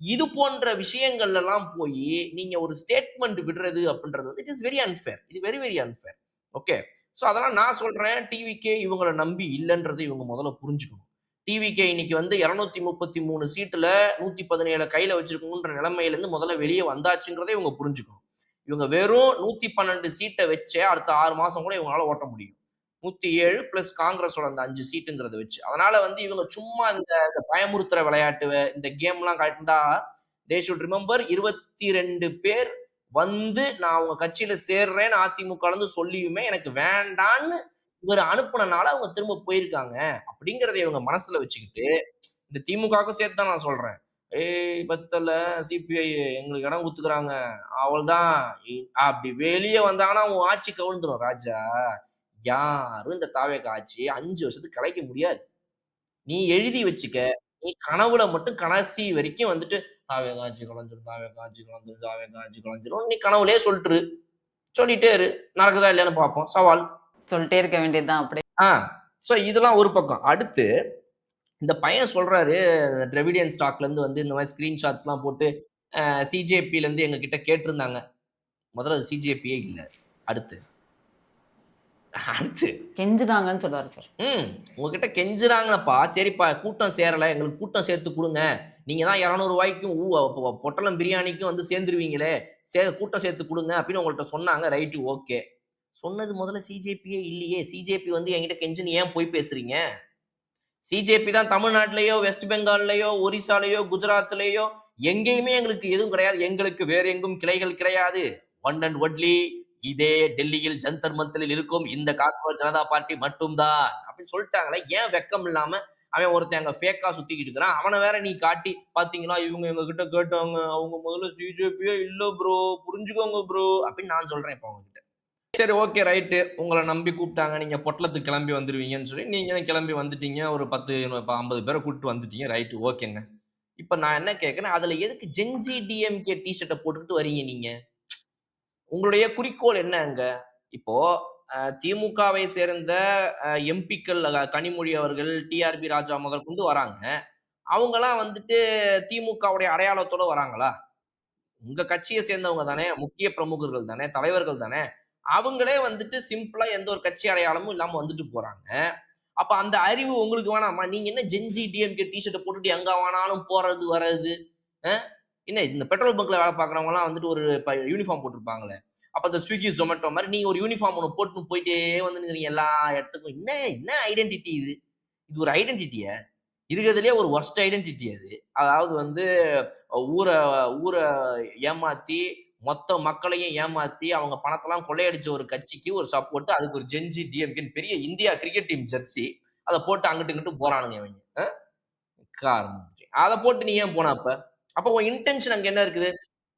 இது போன்ற விஷயங்கள்ல எல்லாம் போயி நீங்க ஒரு ஸ்டேட்மெண்ட் விடுறது அப்படின்றது வந்து இட் இஸ் வெரி அன்ஃபேர். இது வெரி, வெரி அன்ஃபேர். ஓகே. அதெல்லாம் நான் சொல்றேன் டிவிகே இவங்கள நம்பி இல்லன்றத இவங்க முதல்ல புரிஞ்சுக்கணும். டிவிகே இன்னைக்கு வந்து 233 சீட்டுல 117 கையில வச்சிருக்கணும்ன்ற நிலைமையிலிருந்து முதல்ல வெளிய வந்தாச்சுங்கிறத இவங்க புரிஞ்சுக்கணும். இவங்க வெறும் 112 சீட்ட வச்சே அடுத்த 6 மாசம் கூட இவங்களால ஓட்ட முடியும். 107 பிளஸ் காங்கிரஸோட அந்த 5 சீட்டுங்கிறத வச்சு. அதனால வந்து இவங்க சும்மா இந்த பயமுறுத்துற விளையாட்டு, இந்த கேம்லாம் காட்டினா, தே ஷுட் ரிமெம்பர் 22 பேர் வந்து நான் அவங்க கட்சியில சேர்றேன்னு அதிமுகலருந்து சொல்லியுமே எனக்கு வேண்டான்னு இவரு அனுப்புனனால அவங்க திரும்ப போயிருக்காங்க. அப்படிங்கிறத இவங்க மனசுல வச்சுக்கிட்டு, இந்த திமுகவுக்கும் சேர்த்து தான் நான் சொல்றேன். "ஏய் பத்தல சிபிஐ எங்களுக்கு இடம் குடுத்துக்கிறாங்க. அவ்வளதான். அப்படி வெளிய வந்தாங்கன்னா உன் ஆட்சி கவிழ்ந்துரும் ராஜா." யாரும் இந்த தாவேக்கா ஆட்சிய 5 வருஷத்துக்கு கலைக்க முடியாது. நீ எழுதி வச்சுக்க. நீ கனவுல மட்டும் கடைசி வரைக்கும் வந்துட்டு தாவேக்கா ஆட்சி கலைஞ்சிரும், தாவேக்கா ஆட்சி கலைஞ்சிரும், தாவேக்கா ஆட்சி கலைஞ்சிரும். நீ கனவுலயே சொல்லிட்டுரு. சொல்லிட்டே இரு. நடக்குதா இல்லையான்னு பார்ப்போம். சவால். சொல்லிட்டே இருக்க வேண்டியது தான் அப்படியே. ஆ. இதெல்லாம் ஒரு பக்கம். அடுத்து இந்த பையன் சொல்றாரு, டிராவிடியன் ஸ்டாக்ல இருந்து வந்து இந்த மாரி ஸ்கிரீன்ஷாட்ஸ்லாம் போட்டு சிஜேபில இருந்து எங்ககிட்ட கேட்டிருந்தாங்க. முதல்ல அது சிஜேபியே இல்ல. அடுத்து அடுத்து கெஞ்சுனாங்கன்னு சொல்றாரு சார். உங்ககிட்ட கெஞ்சுறாங்கப்பா. சரிப்பா கூட்டம் சேரல. எங்களுக்கு கூட்டம் சேர்த்து குடுங்க. நீங்க தான் 200 ரூவாய்க்கும் பொட்டலம் பிரியாணிக்கும் வந்து சேர்ந்துருவீங்களே. கூட்டம் சேர்த்து குடுங்க அப்படின்னு உங்கள்ட்ட சொன்னாங்க. Right okay. சொன்னது முதல்ல சிஜேபியே இல்லையே. சிஜேபி வந்து என்கிட்ட கெஞ்சுன்னு ஏன் போய் பேசுறீங்க? சிஜேபி தான் தமிழ்நாட்டிலேயோ வெஸ்ட் பெங்கால்லயோ ஒரிசாலேயோ குஜராத்லயோ எங்கேயுமே எங்களுக்கு எதுவும் கிடையாது. எங்களுக்கு வேற எங்கும் கிளைகள் கிடையாது. ஒன் அண்ட் ஒன்லி இதே டெல்லியில் ஜந்தர் மந்தரில் இருக்கும் இந்த காக்ரோச் ஜனதா பார்ட்டி மட்டும்தான் அப்படின்னு சொல்லிட்டாங்களே. ஏன் வெக்கம் இல்லாம அவன் ஒருத்தன் அங்க ஃபேக்கா சுத்திக்கிட்டு இருக்கிறான். அவனை வேற நீ காட்டி பாத்தீங்களா இவங்க எங்க கிட்ட கேட்டாங்க. அவங்க முதல்ல சிஜேபியே இல்ல ப்ரோ, புரிஞ்சுக்கோங்க ப்ரோ அப்படின்னு நான் சொல்றேன் இப்ப அவங்க கிட்ட. சரி ஓகே ரைட்டு. உங்கள நம்பி கூப்பிட்டாங்க. நீங்க பொட்டலத்துக்கு கிளம்பி வந்துருவீங்கன்னு சொல்லி, நீங்களும் கிளம்பி வந்துட்டீங்க. ஒரு 10, 50 பேர கூட்டிட்டு வந்துட்டீங்க. ரைட்டு ஓகேங்க. இப்ப நான் என்ன கேட்கிறேன், அதுல எதுக்கு ஜென்ஸி டிஎம்கே டீ ஷர்ட்ட போட்டுக்கிட்டு வரீங்க நீங்க? உங்களுடைய குறிக்கோள் என்ன அங்க? இப்போ திமுகவை சேர்ந்த எம்பிக்கள் கனிமொழி அவர்கள், டிஆர்பி ராஜா முதற்கொண்டு வராங்க. அவங்கலாம் வந்துட்டு திமுகவுடைய அடையாளத்தோட வராங்களா? உங்க கட்சிய சேர்ந்தவங்க தானே, முக்கிய பிரமுகர்கள் தானே, தலைவர்கள் தானே. அவங்களே வந்துட்டு சிம்பிளா எந்த ஒரு கட்சி அடையாளமும் இல்லாம வந்துட்டு போறாங்க. அப்ப அந்த அறிவு உங்களுக்கு வேணாமா? நீங்க என்ன ஜென்ஸி டிஎம்கே டீ ஷர்ட்ட போட்டுட்டு எங்க வேணாலும் போறது, வர்றது. அ என்ன இந்த பெட்ரோல் பங்க்ல வேலை பார்க்கிறவங்கலாம் வந்துட்டு ஒரு யூனிஃபார்ம் போட்டிருப்பாங்களே. அப்ப இந்த ஸ்விக்கி, ஜொமேட்டோ மாரி நீங்க ஒரு யூனிஃபார்ம் ஒண்ணு போட்டுன்னு போயிட்டே வந்துருக்கிறீங்க எல்லா இடத்துக்கும். என்ன என்ன ஐடென்டிட்டி இது? இது ஒரு ஐடென்டிட்டியா? இருக்கிறதுலயே ஒரு வொர்ஸ்ட் ஐடென்டிட்டி அது. அதாவது வந்து ஊர ஊர ஏமாத்தி, மொத்த மக்களையும் ஏமாத்தி, அவங்க பணத்தெல்லாம் கொள்ளையடிச்ச ஒரு கட்சிக்கு ஒரு சப்போர்ட். அதுக்கு ஒரு ஜென்ஸி, டிஎம்கேன்னு பெரிய இந்தியா கிரிக்கெட் டீம் ஜெர்சி. அத போட்டு அங்கிட்டும், இங்கிட்டும் போறானுங்க இவங்க. காரணம். அத போட்டு நீ ஏன் போன அப்ப? அப்ப உன் இன்டென்ஷன் அங்க என்ன இருக்குது?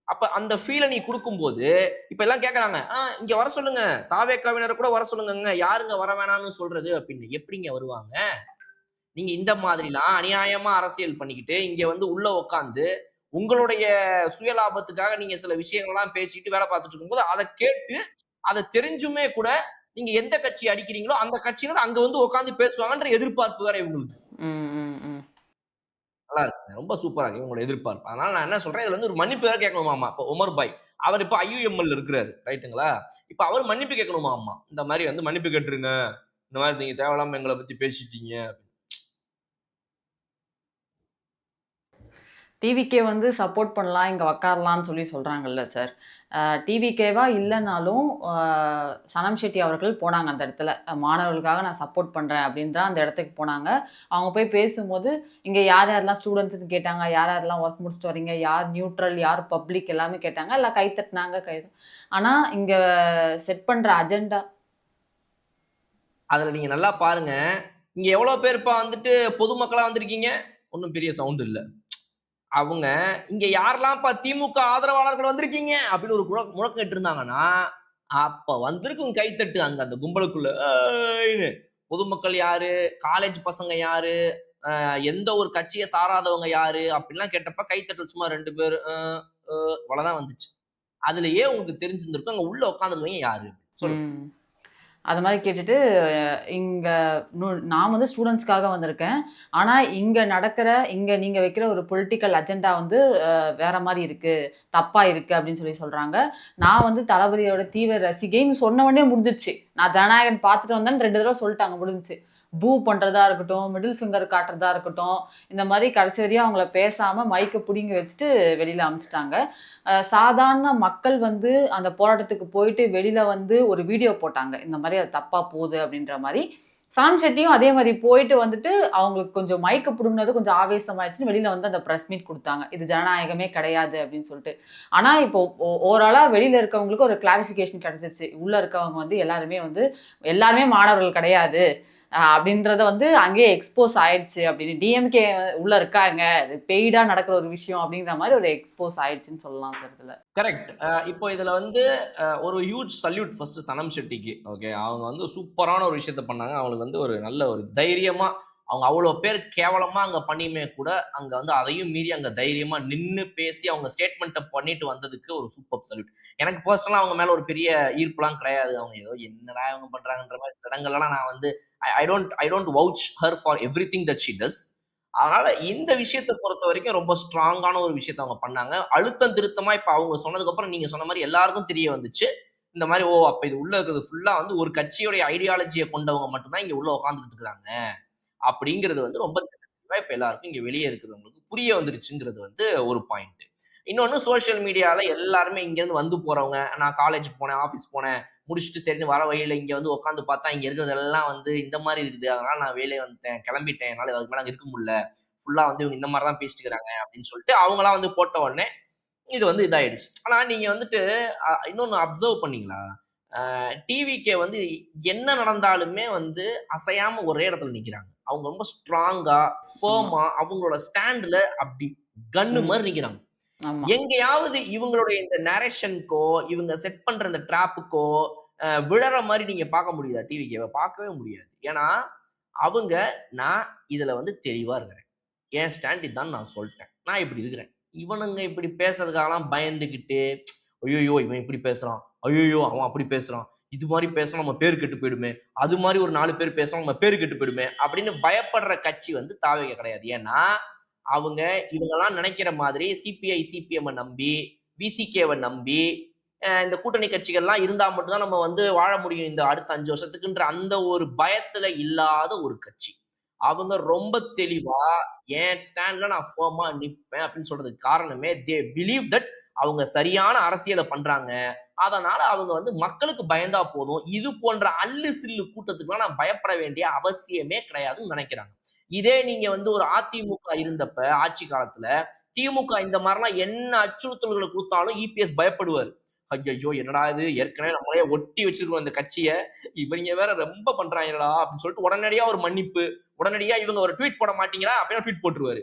அப்ப அந்த ஃபீல நீ குடுக்கும்போது, இப்ப எல்லாம் கேட்கறாங்க. இங்க வர சொல்லுங்க. தாவேக்காவினர கூட வர சொல்லுங்கங்க. யாருங்க வர வேணாம்னு சொல்றது?" அப்படின்னு. எப்படிங்க வருவாங்க? நீங்க இந்த மாதிரிலாம் அநியாயமா அரசியல் பண்ணிக்கிட்டு, இங்க வந்து உள்ள உட்கார்ந்து, உங்களுடைய சுயலாபத்துக்காக நீங்க சில விஷயங்கள்லாம் பேசிட்டு வேலை பார்த்துட்டு இருக்கும்போது, அத கேட்டு, அத தெரிஞ்சுமே கூட, நீங்க எந்த கட்சி அடிக்கிறீங்களோ, அந்த கட்சியினர் அங்க வந்து உட்கார்ந்து பேசுவாங்கன்ற எதிர்பார்ப்பு வேற இவங்களுக்கு. ம், ம், ம். நல்லா இருக்குங்க. ரொம்ப சூப்பரா இருக்கு இவங்களோட எதிர்பார்ப்பு. அதனால நான் என்ன சொல்றேன், இதுல வந்து ஒரு மன்னிப்பு வேற கேட்கணுமாமா. இப்ப உமர் பாய். அவர் இப்ப ஐயுஎம்எல் இருக்கிறாரு. ரைட்டுங்களா? இப்ப அவர் மன்னிப்பு கேட்கணுமாமா. இந்த மாரி வந்து மன்னிப்பு கேட்டுருங்க. இந்த மாரி நீங்க தேவையில்லாம எங்கள பத்தி பேசிட்டீங்க. டிவிகே வந்து சப்போர்ட் பண்ணலாம், இங்க உட்காரலான்னு சொல்லி சொல்றாங்கல்ல சார். டிவிகேவா இல்லனாலும் சனம் ஷெட்டி அவர்கள் போனாங்க அந்த இடத்துல. மாணவர்களுக்காக நான் சப்போர்ட் பண்றேன் அப்படின்ற அந்த இடத்துக்கு போனாங்க. அவங்க போய் பேசும்போது, இங்க யார் யாரெல்லாம் ஸ்டூடண்ட்ஸ்ன்னு கேட்டாங்க. யார் யாரெல்லாம் ஒர்க் முடிச்சுட்டு வரீங்க? யார் நியூட்ரல்? யார் பப்ளிக்? எல்லாமே கேட்டாங்க. எல்லாம் கை தட்டுனாங்க. ஆனா இங்க செட் பண்ற அஜெண்டா அதுல நீங்க நல்லா பாருங்க. இங்க எவ்வளவு பேர்ப்பா வந்துட்டு பொதுமக்களா வந்திருக்கீங்க? ஒண்ணும் பெரிய சவுண்ட் இல்ல. அவங்க இங்க யாரெல்லாம்ப்பா திமுக ஆதரவாளர்கள் வந்திருக்கீங்க? அப்படின்னு ஒரு முழக்கம் இட்டிருந்தாங்கன்னா, அப்ப வந்திருக்கும் கைத்தட்டு அங்க அந்த கும்பலுக்குள்ள. ஏய்ன்னு. பொதுமக்கள் யாரு? காலேஜ் பசங்க யாரு? எந்த ஒரு கட்சிய சாராதவங்க யாரு? அப்படின்லாம் கேட்டப்ப கைத்தட்டல் சும்மா 2 பேரு. அவ்வளவுதான் வந்துச்சு. அதுலயே உங்களுக்கு தெரிஞ்சிருந்திருக்கும். அங்க உள்ள உட்கார்ந்திருந்தவங்க யாரு? சொல்லுங்க. ம். அது மாரி கேட்டுட்டு, இங்க நான் வந்து ஸ்டூடண்ட்ஸ்க்காக வந்திருக்கேன். ஆனா, இங்க நீங்க வைக்கிற ஒரு பொலிட்டிக்கல் அஜெண்டா வந்து வேற மாரி இருக்கு. தப்பா இருக்கு அப்படின்னு சொல்லி சொல்றாங்க. நான் வந்து தளபதியோட தீவிர ரசிகைன்னு சொன்ன உடனே முடிஞ்சிருச்சு. நான் ஜனநாயகன் பார்த்துட்டு வந்தேன்னு 2 தடவ சொல்ட்டாங்க முடிஞ்சுச்சு. பூ பண்றதா இருக்கட்டும், மிடில் ஃபிங்கர் காட்டுறதா இருக்கட்டும், இந்த மாரி கடைசி வரையும் அவங்கள பேசாம மைக்க புடுங்கி வச்சுட்டு வெளியில அனுப்பிச்சுட்டாங்க. சாதாரண மக்கள் வந்து அந்த போராட்டத்துக்கு போயிட்டு வெளியில வந்து ஒரு வீடியோ போட்டாங்க. இந்த மாரி அது தப்பா போகுது அப்படின்ற மாரி. சாம் ஷெட்டியும் அதே மாரி போயிட்டு வந்துட்டு அவங்களுக்கு கொஞ்சம் மைக்க புடுங்குனது கொஞ்சம் ஆவேசமாயிடுச்சுன்னு வெளியில வந்து அந்த பிரஸ் மீட் குடுத்தாங்க. இது ஜனநாயகமே கிடையாது அப்படின்னு சொல்லிட்டு. ஆனா இப்போ ஓவராலா வெளியில இருக்கவங்களுக்கு ஒரு கிளாரிஃபிகேஷன் கிடைச்சிருச்சு. உள்ள இருக்கவங்க வந்து எல்லாருமே மாணவர்கள் கிடையாது. அப்படின்றத வந்து அங்கேயே எக்ஸ்போஸ் ஆயிடுச்சு அப்படின்னு. டிஎம்கே உள்ள இருக்காங்க. இது பெய்டா நடக்கிற ஒரு விஷயம் அப்படிங்கிற மாரி ஒரு எக்ஸ்போஸ் ஆயிடுச்சுன்னு சொல்லலாம் சார் இதுல. கரெக்ட். இப்போ இதுல வந்து ஒரு ஹியூஜ் சல்யூட் ஃபர்ஸ்ட் சனம் ஷெட்டிக்கு. ஓகே. அவங்க வந்து சூப்பரான ஒரு விஷயத்த பண்ணாங்க. அவங்களுக்கு வந்து ஒரு நல்ல ஒரு தைரியமா அவங்க அவ்வளோ பேர் கேவலமா அங்க பண்ணியுமே கூட, அங்க வந்து அதையும் மீறி அங்க தைரியமா நின்னு பேசி அவங்க ஸ்டேட்மெண்ட்ட பண்ணிட்டு வந்ததுக்கு ஒரு சூப்பர் சல்யூட். எனக்கு பெர்சனலா அவங்க மேல ஒரு பெரிய ஈர்ப்புலாம் கிடையாது. அவங்க ஏதோ என்னடா இவங்க பண்றாங்கன்ற மாரி சில இடங்கள்லாம் நான் வந்து I don't vouch her for everything that she டஸ். அதனால இந்த விஷயத்த பொறுத்தவரைக்கும் ரொம்ப ஸ்ட்ராங்கான ஒரு விஷயத்த அவங்க பண்ணாங்க. அழுத்தம் திருத்தமா இப்ப அவங்க சொன்னதுக்கு அப்புறம் நீங்க சொன்ன மாரி எல்லாருக்கும் தெரிய வந்துச்சு. இந்த மாரி அப்ப இது உள்ள இருக்கிறது ஃபுல்லா வந்து ஒரு கட்சியோட ஐடியாலஜிய கொண்டவங்க மட்டும் தான் இங்க உள்ள உட்கார்ந்துட்டு இருக்காங்க. அப்படிங்கிறது வந்து ரொம்ப தெளிவா இப்ப எல்லாருக்கும் இங்க வெளிய இருக்கிறவங்களுக்கு புரிய வந்துருச்சுங்கிறது வந்து ஒரு பாயிண்ட். இன்னொன்னு சோசியல் மீடியால எல்லாருமே இங்க இருந்து வந்து போறவங்க, நான் காலேஜ் போனேன், ஆபீஸ் போனேன், முடிச்சுட்டு சரின்னு வர வழியில இங்க வந்து உட்காந்து பார்த்தா இங்க இருக்கிறதெல்லாம் வந்து இந்த மாதிரி இருக்குது, அதனால நான் வேலையை வந்துட்டேன், கிளம்பிட்டேன், என்னால அதுக்கு மேல அங்க இருக்க முடியல, ஃபுல்லா வந்து இவங்க இந்த மாதிரி தான் பேசிட்டு இருக்காங்க அப்படின்னு சொல்லிட்டு அவங்களாம் வந்து போட்ட உடனே இது வந்து இதாயிடுச்சு. ஆனா நீங்க வந்துட்டு இன்னொன்னு அப்சர்வ் பண்ணீங்களா? டிவிகே வந்து என்ன நடந்தாலுமே வந்து அசையாம ஒரே இடத்துல நிக்கிறாங்க. அவங்க ரொம்ப ஸ்ட்ராங்கா, ஆமா. ஃபர்மா அவங்களோட ஸ்டாண்ட்ல அப்படி கன்னு ம். மாரி நிக்கிறாங்க. ஆமா. எங்கேயாவது இவங்களுடைய இந்த நரேஷன்க்கோ, இவங்க செட் பண்ற இந்த ட்ராப்புக்கோ விழற மாரி நீங்க பார்க்க முடியுதா டிவிகேவ? பார்க்கவே முடியாது. ஏன்னா, அவங்க நான் இதுல வந்து தெளிவா இருக்கிறேன். என் ஸ்டாண்ட் இதான்னு நான் சொல்ட்டேன். நான் இப்படி இருக்கிறேன். இவனுங்க இப்படி பேசுறதுக்காகலாம் பயந்துகிட்டு, "ஐய்யய்யோ! இவன் இப்படி பேசுறான். ஐய்யய்யோ! அவன் அப்படி பேசுறான். இது மாரி பேசுனா நம்ம பேரு கெட்டு போயிடுமே. அது மாரி ஒரு 4 பேர் பேசுனா நம்ம பேரு கெட்டு போயிடுமே." அப்படின்னு பயப்படுற கட்சி வந்து தாவேக கிடையாது. ஏன்னா, அவங்க இவங்கலாம் நினைக்கிற மாதிரி சிபிஐ, சிபிஎம்ம நம்பி, விசிகேவ நம்பி, இந்த கூட்டணி கட்சிகள்லாம் இருந்தா மட்டும் தான் நம்ம வந்து வாழ முடியும் இந்த அடுத்த 5 வருஷத்துக்குன்ற அந்த ஒரு பயத்துல இல்லாத ஒரு கட்சி. அவங்க ரொம்ப தெளிவா என் ஸ்டாண்ட்ல நான் ஃபர்மா நிப்பேன் அப்படின்னு சொல்றதுக்கு காரணமே தே பிலீவ் தட் அவங்க சரியான அரசியல பண்றாங்க. அதனால அவங்க வந்து மக்களுக்கு பயந்தா போதும். இது போன்ற அல்லு சில்லு கூட்டத்துக்குலாம் நான் பயப்பட வேண்டிய அவசியமே கிடையாதுன்னு நினைக்கிறாங்க. இதே நீங்க வந்து ஒரு அதிமுக இருந்தப்ப ஆட்சி காலத்துல, திமுக இந்த மாரிலாம் என்ன அச்சுறுத்தல்கள குடுத்தாலும் இபிஎஸ் பயப்படுவாரு. ஐய்யய்யோ! என்னடா இது ஏற்கனவே நம்மளே ஒட்டி வச்சிருக்கிறோம் இந்த கட்சிய. இவங்க வேற ரொம்ப பண்றாய்ங்கடா அப்படின்னு சொல்லிட்டு உடனடியா ஒரு மன்னிப்பு, உடனடியா இவங்க ஒரு ட்வீட் போட மாட்டீங்களா? அப்படின்னா ட்வீட் போட்டுருவாரு.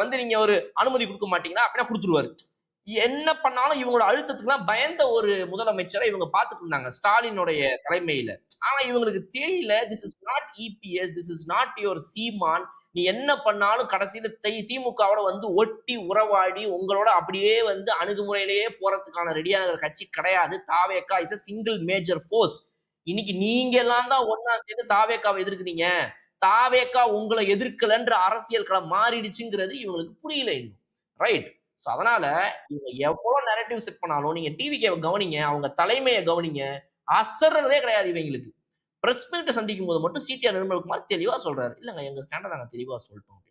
வந்து நீங்க ஒரு அனுமதி குடுக்க மாட்டீங்களா? அப்படின்னா குடுத்துருவாரு. என்ன பண்ணாலும் இவங்களோட அழுத்தத்துக்குலாம் பயந்த ஒரு முதலமைச்சரை இவங்க பார்த்துட்டு இருந்தாங்க. ஸ்டாலினுடைய தலைமையில. ஆனா இவங்களுக்கு தெரியல this is not EPS, this is not your Seeman. நீ என்ன பண்ணாலும் கடைசியில திமுகவோட வந்து ஒட்டி உறவாடி உங்களோட அப்படியே வந்து அணுகுமுறையிலேயே போறதுக்கான ரெடியான கட்சி கிடையாது. Thaveka is a single major force. இன்னைக்கு நீங்க எல்லாம் தான் ஒண்ணா சேர்ந்து தாவேகாவை எதிர்க்கிறீங்க. தாவேகா உங்கள எதிர்க்கலன்ற அரசியல் களம் மாறிடுச்சுங்கிறது இவங்களுக்கு புரியல இன்னும். ரைட். சோ அதனால இவங்க எவ்வளவு நரேட்டிவ் செட் பண்ணாலும் நீங்க டிவிக்கே கவனிங்க. அவங்க தலைமைய கவனிங்க. அசர்றதே கிடையாது இவங்களுக்கு. பிரஸ் மீட்ட சந்திக்கும் போது மட்டும் சிடிஆர் நிர்மல்குமார் தெளிவா சொல்றாரு. இல்லங்க எங்க ஸ்டாண்ட நாங்க தெளிவா சொல்லிட்டோம்.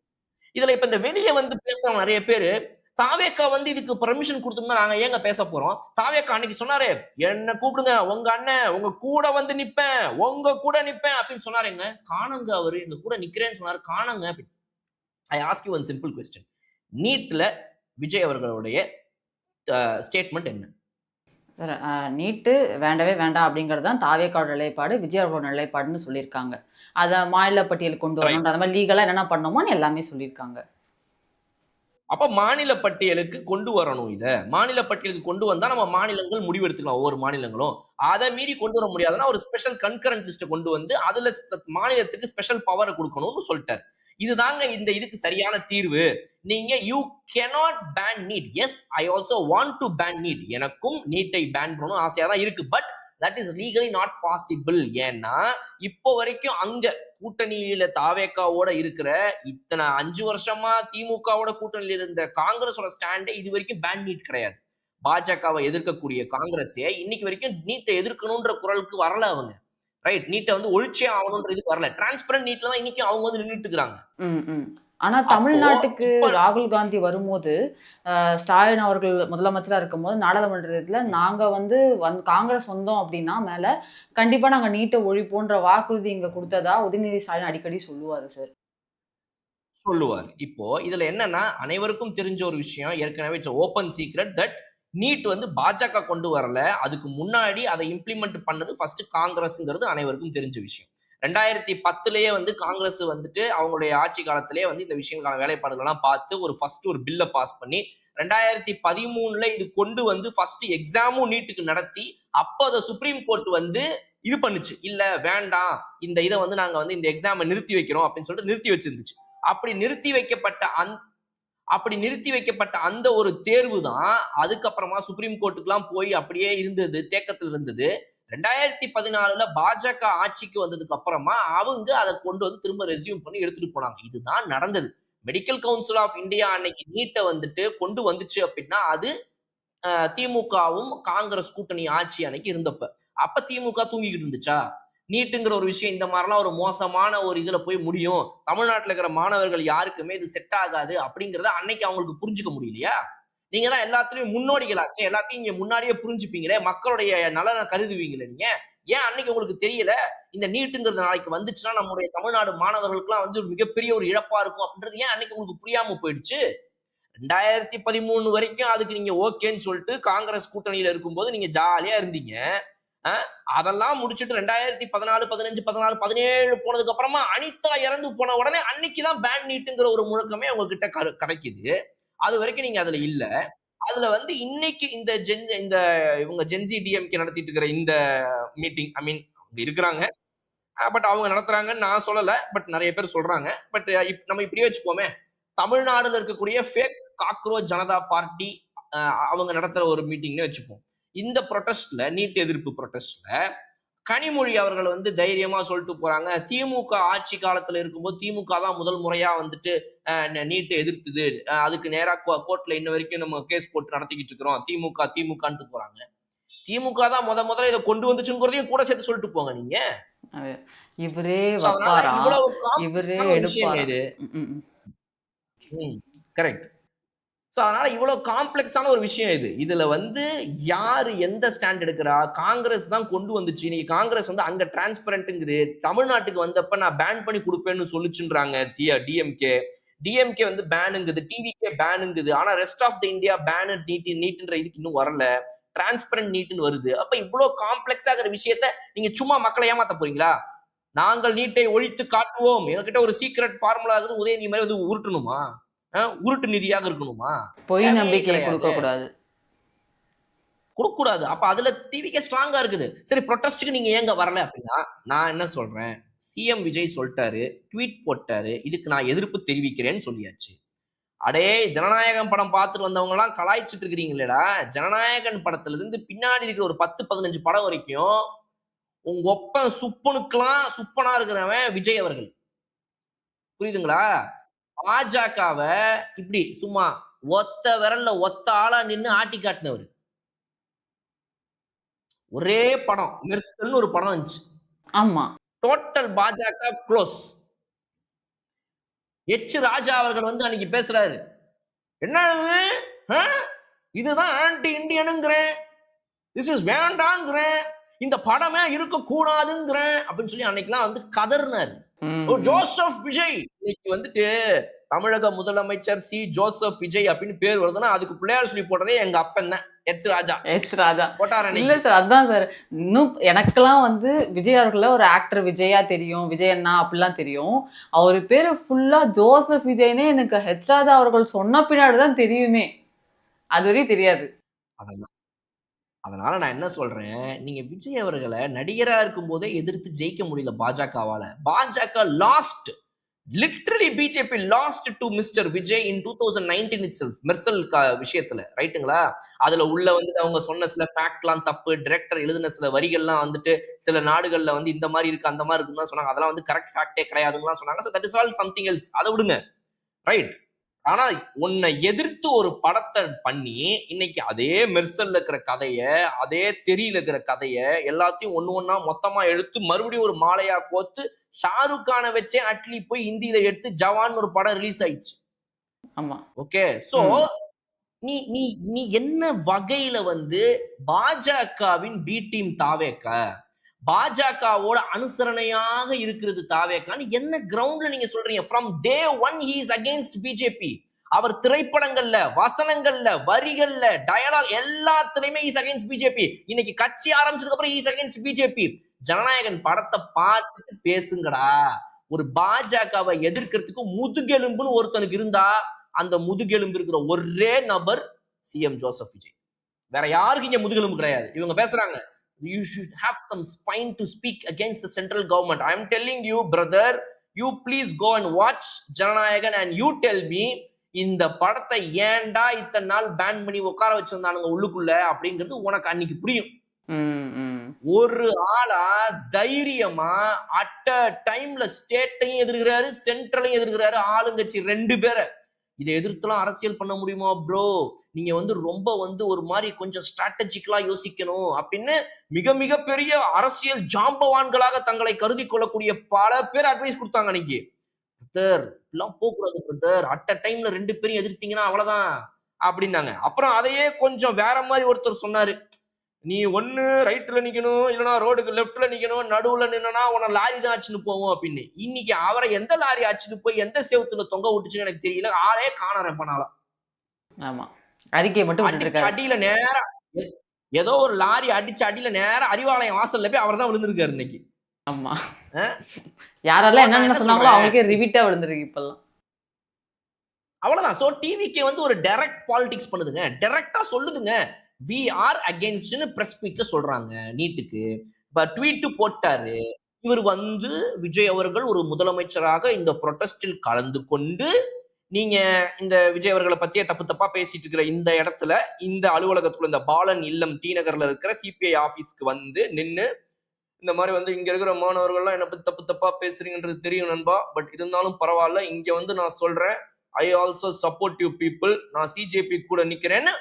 இதுல இப்ப இந்த வெளிய வந்து பேசுறவங்க நெறைய பேரு, தாவேக்கா வந்து இதுக்கு பெர்மிஷன் குடுத்திருந்தா நாங்க ஏங்க பேச போறோம்? தாவேக்கா அன்னைக்கு சொன்னாரே, "என்ன கூப்பிடுங்க. உங்க அண்ணன் உங்க கூட வந்து நிப்பேன். உங்க கூட நிப்பேன்" அப்படின்னு சொன்னாரேங்க. காணோங்க அவரு. எங்க கூட நிக்கிறேன்னு சொன்னாரு. காணோங்க அப்படின்னு. I ask you one simple question. நீட்ல விஜய் அவர்களுடைய ஸ்டேட்மெண்ட் என்ன? சார் நீட்டு வேண்டவே வேண்டாம் அப்படிங்கிறது தான் தாவேக்காவோட நிலைப்பாடு, விஜய் அவர்களோட நிலைப்பாடுன்னு சொல்லியிருக்காங்க. அத மாநில பட்டியலுக்கு கொண்டு ரைட். வரணுன்ற அந்த மாரி லீகலா என்னென்ன பண்ணணுமோன்னு எல்லாமே சொல்லியிருக்காங்க. அப்ப மாநில பட்டியலுக்கு கொண்டு வரணும் இத. மாநில பட்டியலுக்கு கொண்டு வந்தா நம்ம மாநிலங்கள் முடிவெடுத்துக்கலாம் ஒவ்வொரு மாநிலங்களும். அத மீறி கொண்டு வர முடியாதுன்னா ஒரு ஸ்பெஷல் கன்கரண்ட் லிஸ்ட்ட கொண்டு வந்து அதுல மாநிலத்துக்கு ஸ்பெஷல் பவர குடுக்கணும்னு சொல்ட்டாரு. இதுதாங்க இந்த இதுக்கு சரியான தீர்வு. நீங்க you cannot ban NEET. Yes I also want to ban NEET. எனக்கும் நீட்டை பேன் பண்ணணும்னு ஆசையா தான் இருக்கு. But that is legally not possible. ஏன்னா இப்போ வரைக்கும் அங்க கூட்டணியில தாவேக்காவோட இருக்கிற இத்தனை 5 வருஷமா திமுகவோட கூட்டணியில இருந்த காங்கிரஸோட ஸ்டாண்டே இது வரைக்கும் பேன் நீட் கிடையாது. பாஜகவை எதிர்க்கக்கூடிய காங்கிரஸே இன்னைக்கு வரைக்கும் நீட்டை எதிர்க்கணும்ன்ற குரலுக்கு வரல அவங்க. ரைட். நீட்டை வந்து ஒழிச்சே ஆகணும்ன்ற இதுக்கு வரல. டிரான்ஸ்பரண்ட் நீட்ல தான் இன்னைக்கு அவங்க வந்து நின்னுட்டு இருக்காங்க. ம், ம். ஆனா அப்போ தமிழ்நாட்டுக்கு இப்ப ராகுல் காந்தி வரும்போது, ஸ்டாலின் அவர்கள் முதலமைச்சரா இருக்கும்போது நாடாளுமன்றத்தில நாங்க வந்து காங்கிரஸ் வந்தோம் அப்படின்னா மேல, கண்டிப்பா நாங்க நீட்ட ஒழிப்போன்ற வாக்குறுதி இங்க குடுத்ததா உதயநிதி ஸ்டாலின் அடிக்கடி சொல்லுவாரு சார். சொல்லுவாரு. இப்போ இதுல என்னன்னா, அனைவருக்கும் தெரிஞ்ச ஒரு விஷயம் ஏற்கனவே it's open secret that NEET வந்து பாஜக கொண்டு வரல. அதுக்கு முன்னாடி அத இம்ப்ளிமெண்ட் பண்ணது ஃபர்ஸ்ட் காங்கிரஸ்ங்கிறது அனைவருக்கும் தெரிஞ்ச விஷயம். 2010லயே வந்து காங்கிரஸ் வந்துட்டு அவங்களுடைய ஆட்சி காலத்திலேயே வந்து இந்த விஷயங்களுக்கான வேலைப்பாடுகள்லாம் பார்த்து ஃபர்ஸ்ட் ஒரு பில்ல பாஸ் பண்ணி 2013ல இது கொண்டு வந்து ஃபர்ஸ்ட் எக்ஸாமும் நீட்டுக்கு நடத்தி அப்ப அத சுப்ரீம் கோர்ட் வந்து இது பண்ணுச்சு. இல்ல வேண்டாம். இந்த இத வந்து நாங்க வந்து இந்த எக்ஸாம நிறுத்தி வைக்கிறோம் அப்படின்னு சொல்லிட்டு நிறுத்தி வச்சிருந்துச்சு. அப்படி நிறுத்தி வைக்கப்பட்ட அந்த ஒரு தேர்வு தான் அதுக்கப்புறமா சுப்ரீம் கோர்ட்டுக்குலாம் போய் அப்படியே இருந்தது, தேக்கத்தில் இருந்தது. 2014ல பாஜக ஆட்சிக்கு வந்ததுக்கு அப்புறமா அவங்க அதை கொண்டு வந்து திரும்ப ரெஸ்யூம் பண்ணி எடுத்துட்டு போனாங்க. இதுதான் நடந்தது. மெடிக்கல் கவுன்சில் ஆஃப் இந்தியா அன்னைக்கு நீட்டை வந்துட்டு கொண்டு வந்துச்சு அப்படின்னா அது திமுகவும் காங்கிரஸ் கூட்டணி ஆட்சி அன்னைக்கு இருந்தப்ப. அப்ப திமுக தூங்கிக்கிட்டு இருந்துச்சா? நீட்டுங்கிற ஒரு விஷயம் இந்த மாதிரிலாம் ஒரு மோசமான ஒரு இதுல போய் முடியும். தமிழ்நாட்டுல இருக்கிற மாணவர்கள் யாருக்குமே இது செட் ஆகாது அப்படிங்கிறத அன்னைக்கு அவங்களுக்கு புரிஞ்சுக்க முடியலையா? நீங்க தான் எல்லாத்துலயும் முன்னோடிகளாச்சே, எல்லாத்தையும் இங்க முன்னாடியே புரிஞ்சுப்பீங்களே, மக்களுடைய நலனை கருதுவீங்களே நீங்க. ஏன் அன்னைக்கு உங்களுக்கு தெரியல? இந்த நீட்டுங்கிறது நாளைக்கு வந்துச்சுன்னா நம்முடைய தமிழ்நாடு மாணவர்களுக்குலாம் வந்து ஒரு மிகப்பெரிய ஒரு இழப்பா இருக்கும் அப்படின்றது ஏன் அன்னைக்கு உங்களுக்கு புரியாம போயிடுச்சு? 2013 வரைக்கும் அதுக்கு நீங்க ஓகேன்னு சொல்லிட்டு காங்கிரஸ் கூட்டணியில இருக்கும்போது நீங்க ஜாலியா இருந்தீங்க. அ அதெல்லாம் முடிச்சுட்டு 2014, 15, 16, 17 போனதுக்கு அப்புறமா அனிதா இறந்து போன உடனே அன்னைக்கு தான் பேன் நீட்டுங்கிற ஒரு முழக்கமே உங்ககிட்ட கிடைக்குது. அது வரைக்கும் நீங்க அதுல இல்ல. அதுல வந்து இன்னைக்கு இந்த இவங்க ஜென்சி டிஎம்கே நடத்திட்டு இருக்கிற இந்த மீட்டிங் ஐ மீன் அவங்க இருக்கிறாங்க. பட் அவங்க நடத்துறாங்கன்னு நான் சொல்லல. பட் நெறைய பேர் சொல்றாங்க. பட் நம்ம இப்படியே வச்சுப்போமே. தமிழ்நாடுல இருக்கக்கூடிய ஃபேக் காக்ரோச் ஜனதா பார்ட்டி அ அவங்க நடத்துற ஒரு மீட்டிங்னே வச்சுப்போம். இந்த புரொடெஸ்ட்ல நீட் எதிர்ப்பு புரொடெஸ்ட்ல கனிமொழி அவர்கள் வந்து தைரியமா சொல்லிட்டு போறாங்க. திமுக ஆட்சி காலத்துல இருக்கும்போது திமுக தான் முதல் முறையா வந்துட்டு நீட்ட எதிர்த்தது. அதுக்கு நேரா கோர்ட்ல இன்ன வரைக்கும் நம்ம கேஸ் போட்டு நடத்திக்கிட்டு இருக்கிறோம். திமுகன்ட்டு போறாங்க. திமுக தான் முதல்ல இத கொண்டு வந்துச்சுங்கிறதையும் கூட சேர்த்து சொல்லிட்டு போங்க நீங்க. அது இவரே சோ அதனால வப்பாரா? இவ்வளவு இவரே காம்ப்ளெக்ஸான ஒரு விஷயங்க எடுப்பாரா? இது. ம், ம், ம். ம். கரெக்ட். சோ அதனால இவ்வளவு காம்ப்ளெக்ஸான ஒரு விஷயம் இது. இதுல வந்து யாரு எந்த ஸ்டாண்ட் எடுக்கிறா? காங்கிரஸ் தான் கொண்டு வந்துச்சு. இன்னைக்கு காங்கிரஸ் வந்து அங்க டிரான்ஸ்பரண்ட்ங்குது. தமிழ்நாட்டுக்கு வந்தப்ப நான் பேன் பண்ணி குடுப்பேன்னு சொல்லுச்சுன்றாங்க டிஎம்கே. டிஎம்கே வந்து பேனுங்குது. டிவிகே பேனுங்குது. ஆனா rest of the India ban நீட்ன்ற இதுக்கு இன்னும் வரல. டிரான்ஸ்பரண்ட் நீட்னு வருது. அப்ப இவ்ளோ காம்ப்ளெக்ஸா இருக்கிற விஷயத்த நீங்க சும்மா மக்களை ஏமாத்த போறீங்களா? நாங்கள் நீட்டை ஒழித்து காட்டுவோம். எங்ககிட்ட ஒரு சீக்ரெட் ஃபார்முலா இருக்குது. உதயநிதி மாதிரி வந்து உருட்டணுமா? உருட்டு நிதியாக இருக்கணுமா? பொய் தேவையே நம்பிக்கை கிடையாது. குடுக்கக்கூடாது. குடுக்கக்கூடாது. அப்ப அதுல டிவிகே ஸ்ட்ராங்கா இருக்குது. சரி புரொடெஸ்ட்க்கு நீங்க ஏங்க வரல அப்படின்னா, நான் என்ன சொல்றேன், சிஎம் விஜய் சொல்ட்டாரு, ட்வீட் போட்டாரு. இதுக்கு நான் எதிர்ப்பு தெரிவிக்கிறேன்னு சொல்லியாச்சு. அடே ஜனநாயகம் படம் பார்த்துட்டு வந்தவங்கலாம் கலாய்ச்சிட்டு இருக்கிறீங்களேடா. ஜனநாயகன் படத்துல இருந்து பின்னாடி இருக்கிற ஒரு 10, 15 படம் வரைக்கும் உங்க ஒப்பன் சுப்பனுக்கெல்லாம் சுப்பனா இருக்கிறவன் விஜய் அவர்கள். புரியுதுங்களா? பாஜகவ இப்படி சும்மா ஒத்த விரல்ல ஒத்த ஆளா நின்னு ஆட்டி காட்டுனவரு. ஒரே படம். மெர்சல்னு ஒரு படம் வந்துச்சு. ஆமா. டோட்டல் பாஜக குளோஸ். ராஜா அவர்கள் வந்து அன்னைக்கு பேசுறாரு. என்ன இது? ஆ? இதுதான் ஆன்டி இந்தியனுங்கிறேன். திஸ் இஸ் வேண்டாங்கிறேன். இந்த படமே இருக்கக்கூடாதுங்கிறேன். அப்படின்னு சொல்லி அன்னைக்கெல்லாம் வந்து கதறினாரு. ஜோசப் விஜய் இன்னைக்கு வந்துட்டு தமிழக முதலமைச்சர் ஜோசப் விஜய் அப்படின்னு பேர் வருதுன்னா அதுக்கு பிள்ளையார் சொல்லி போட்டதே எங்க அப்பன் தான் ராஜா ராஜா போட்டார் இல்ல சார், அதான் சார். இன்னும் எனக்கெல்லாம் வந்து விஜய் அவர்கள ஒரு ஆக்டர் விஜயா தெரியும், விஜய் அண்ணா அப்படிலாம் தெரியும். அவர் பேரு ஃபுல்லா ஜோசப் விஜய்னே எனக்கு ராஜா அவர்கள் சொன்ன பின்னாடி தான் தெரியுமே. அது வரையும் தெரியாது. அதெல்லாம் அதனால நான் என்ன சொல்றேன், நீங்க விஜய் அவர்களை நடிகரா இருக்கும்போதே எதிர்த்து ஜெயிக்க முடியல பாஜகவால. பாஜக last literally BJP last to mister Vijay in 2019 itself Mersal விஷயத்துல ரைட்டுங்களா. அதுல உள்ள வந்து அவங்க சொன்ன சில ஃபேக்ட்லாம் தப்பு, டைரக்டர் எழுதின சில வரிகள்லாம் வந்துட்டு சில நாடுகள்ல வந்து இந்த மாதிரி இருக்கு அந்த மாதிரி இருக்குன்னு சொன்னாங்க. அதெல்லாம் வந்து கரெக்ட் ஃபேக்டே கிடையாதுன்னு சொன்னாங்க. So that is all something else. அதை விடுங்க. ரைட். ஆனா உன்னை எதிர்த்து ஒரு படத்தை பண்ணி இன்னைக்கு அதே மெர்சல்ல இருக்கிற கதைய, அதே தெரியல இருக்கிற கதைய எல்லாத்தையும் ஒண்ணா மொத்தமா எடுத்து மறுபடியும் ஒரு மாலையா கோத்து ஷாருக் கானை வச்சே அட்லி போய் ஹிந்தியில எடுத்து ஜவான் ஒரு படம் ரிலீஸ் ஆயிடுச்சு. ஆமா. ஓகே. சோ நீ நீ நீ என்ன வகையில வந்து பாஜகவின் பி டீம் தாவேக்கா, பாஜகவோட அனுசரணையாக இருக்கிறது தாவேக்கான்னு என்ன கிரவுண்ட்ல நீங்க சொல்றீங்க? From day one he is against BJP. அவர் திரைப்படங்கள்ல, வசனங்கள்ல, வரிகள்ல, டயலாக் எல்லாத்துலயுமே இஸ் அகைன்ஸ்ட் பிஜேபி. இன்னைக்கு கட்சி ஆரம்பிச்சதுக்கு அப்புறம் இஸ் அகைன்ஸ்ட் பிஜேபி. ஜனநாயகன் படத்தை பார்த்துட்டு பேசுங்கடா. ஒரு பாஜகவை எதிர்க்கிறதுக்கு முதுகெலும்புன்னு ஒருத்தனுக்கு இருந்தா அந்த முதுகெலும்பு இருக்கிற ஒரே நபர் சிஎம் ஜோசப் விஜய். வேற யாருக்கு இங்க முதுகெலும்பு கிடையாது. இவங்க பேசுறாங்க you should have some spine to speak against the central government. I am telling you brother, you please go and watch Jananayagan and you tell me இந்த படத்தை ஏன்டா இத்தனை நாள் பேன் பண்ணி உட்கார வச்சிருந்தானுங்க உள்ளுக்குள்ள அப்படிங்கிறது உனக்கு அன்னைக்கு புரியும். ஒரு ஆளா தைரியமா அட் அ டைம்ல ஸ்டேட்டையும் எதிர்க்கிறாரு, சென்ட்ரலையும் எதிர்க்கிறாரு. ஆளுங்கட்சி 2 பேரை இதை எதிர்த்துலாம் அரசியல் பண்ண முடியுமா ப்ரோ? நீங்க வந்து ரொம்ப வந்து ஒரு மாதிரி கொஞ்சம் ஸ்ட்ராட்டஜிக்கலா யோசிக்கணும் அப்படின்னு மிக மிக பெரிய அரசியல் ஜாம்பவான்களாக தங்களை கருதி கொள்ளக்கூடிய பல பேர் அட்வைஸ் கொடுத்தாங்க அன்னைக்கு. பிரதர் எல்லாம் போகக்கூடாது பிரதர். அட் அ டைம்ல 2 பேரையும் எதிர்த்தீங்கன்னா அவ்வளவுதான். அப்படின்னாங்க. அப்புறம் அதையே கொஞ்சம் வேற மாதிரி ஒருத்தர் சொன்னாரு. நீ ஒண்ணு ரைட்ல நிக்கணும், இல்லனா ரோடுக்கு லெஃப்ட்ல நிக்கணும், நடுவுல நின்னா உன்ன லாரி தான் அடிச்சுன்னு போகும் அப்படின்னு. இன்னைக்கு அவரை எந்த லாரி அடிச்சுட்டு போய் எந்த செவுத்துல தொங்க விட்டுச்சுன்னு எனக்கு தெரியல. ஆளே காணோம் ரொம்ப நாளா. ஆமா. அறிக்கைய மட்டும் விட்டுட்டு அடிச்சு இருக்காரு. அடியில நேரா எ- ஏதோ ஒரு லாரி அடிச்சு அடியில நேரா அறிவாலயம் வாசல்ல போய் அவர் தான் விழுந்திருக்காரு இன்னைக்கு. ஆமா. அஹ் யாரெல்லாம் நான் என்னென்ன என்ன சொன்னாங்களோ சொல்றேன், அவங்களுக்கே ரிவிட்டா விழுந்திருக்கு இப்பல்லாம். அவ்வளவுதான். சோ டிவிக்கு வந்து ஒரு டைரக்ட் பாலிடிக்ஸ் பண்ணுதுங்க. டைரக்ட்டா சொல்லுதுங்க. வி ஆர் அகைன்ஸ்ட்னு பிரஸ் மீட்ல சொல்றாங்க நீட்டுக்கு. இப்ப ட்வீட் போட்டாரு. இவர் வந்து விஜய் அவர்கள் ஒரு முதலமைச்சராக இந்த புரொட்டஸ்டில் கலந்து கொண்டு நீங்க இந்த விஜய் அவர்களை பத்தியே தப்பு தப்பா பேசிட்டு இருக்கிற இந்த இடத்துல இந்த அலுவலகத்துக்குள்ள இந்த பாலன் இல்லம் டி நகர்ல இருக்கிற சிபிஐ ஆபீஸ்க்கு வந்து நின்னு இந்த மாதிரி வந்து இங்க இருக்கிற மாணவர்கள்லாம் என்ன பத்தி தப்பு தப்பா பேசுறீங்கன்றது தெரியும் நண்பா. பட் இருந்தாலும் பரவாயில்ல. இங்க வந்து நான் சொல்றேன். I also support you people. நான் சிஜேபி கூட நிக்கிறேன்னு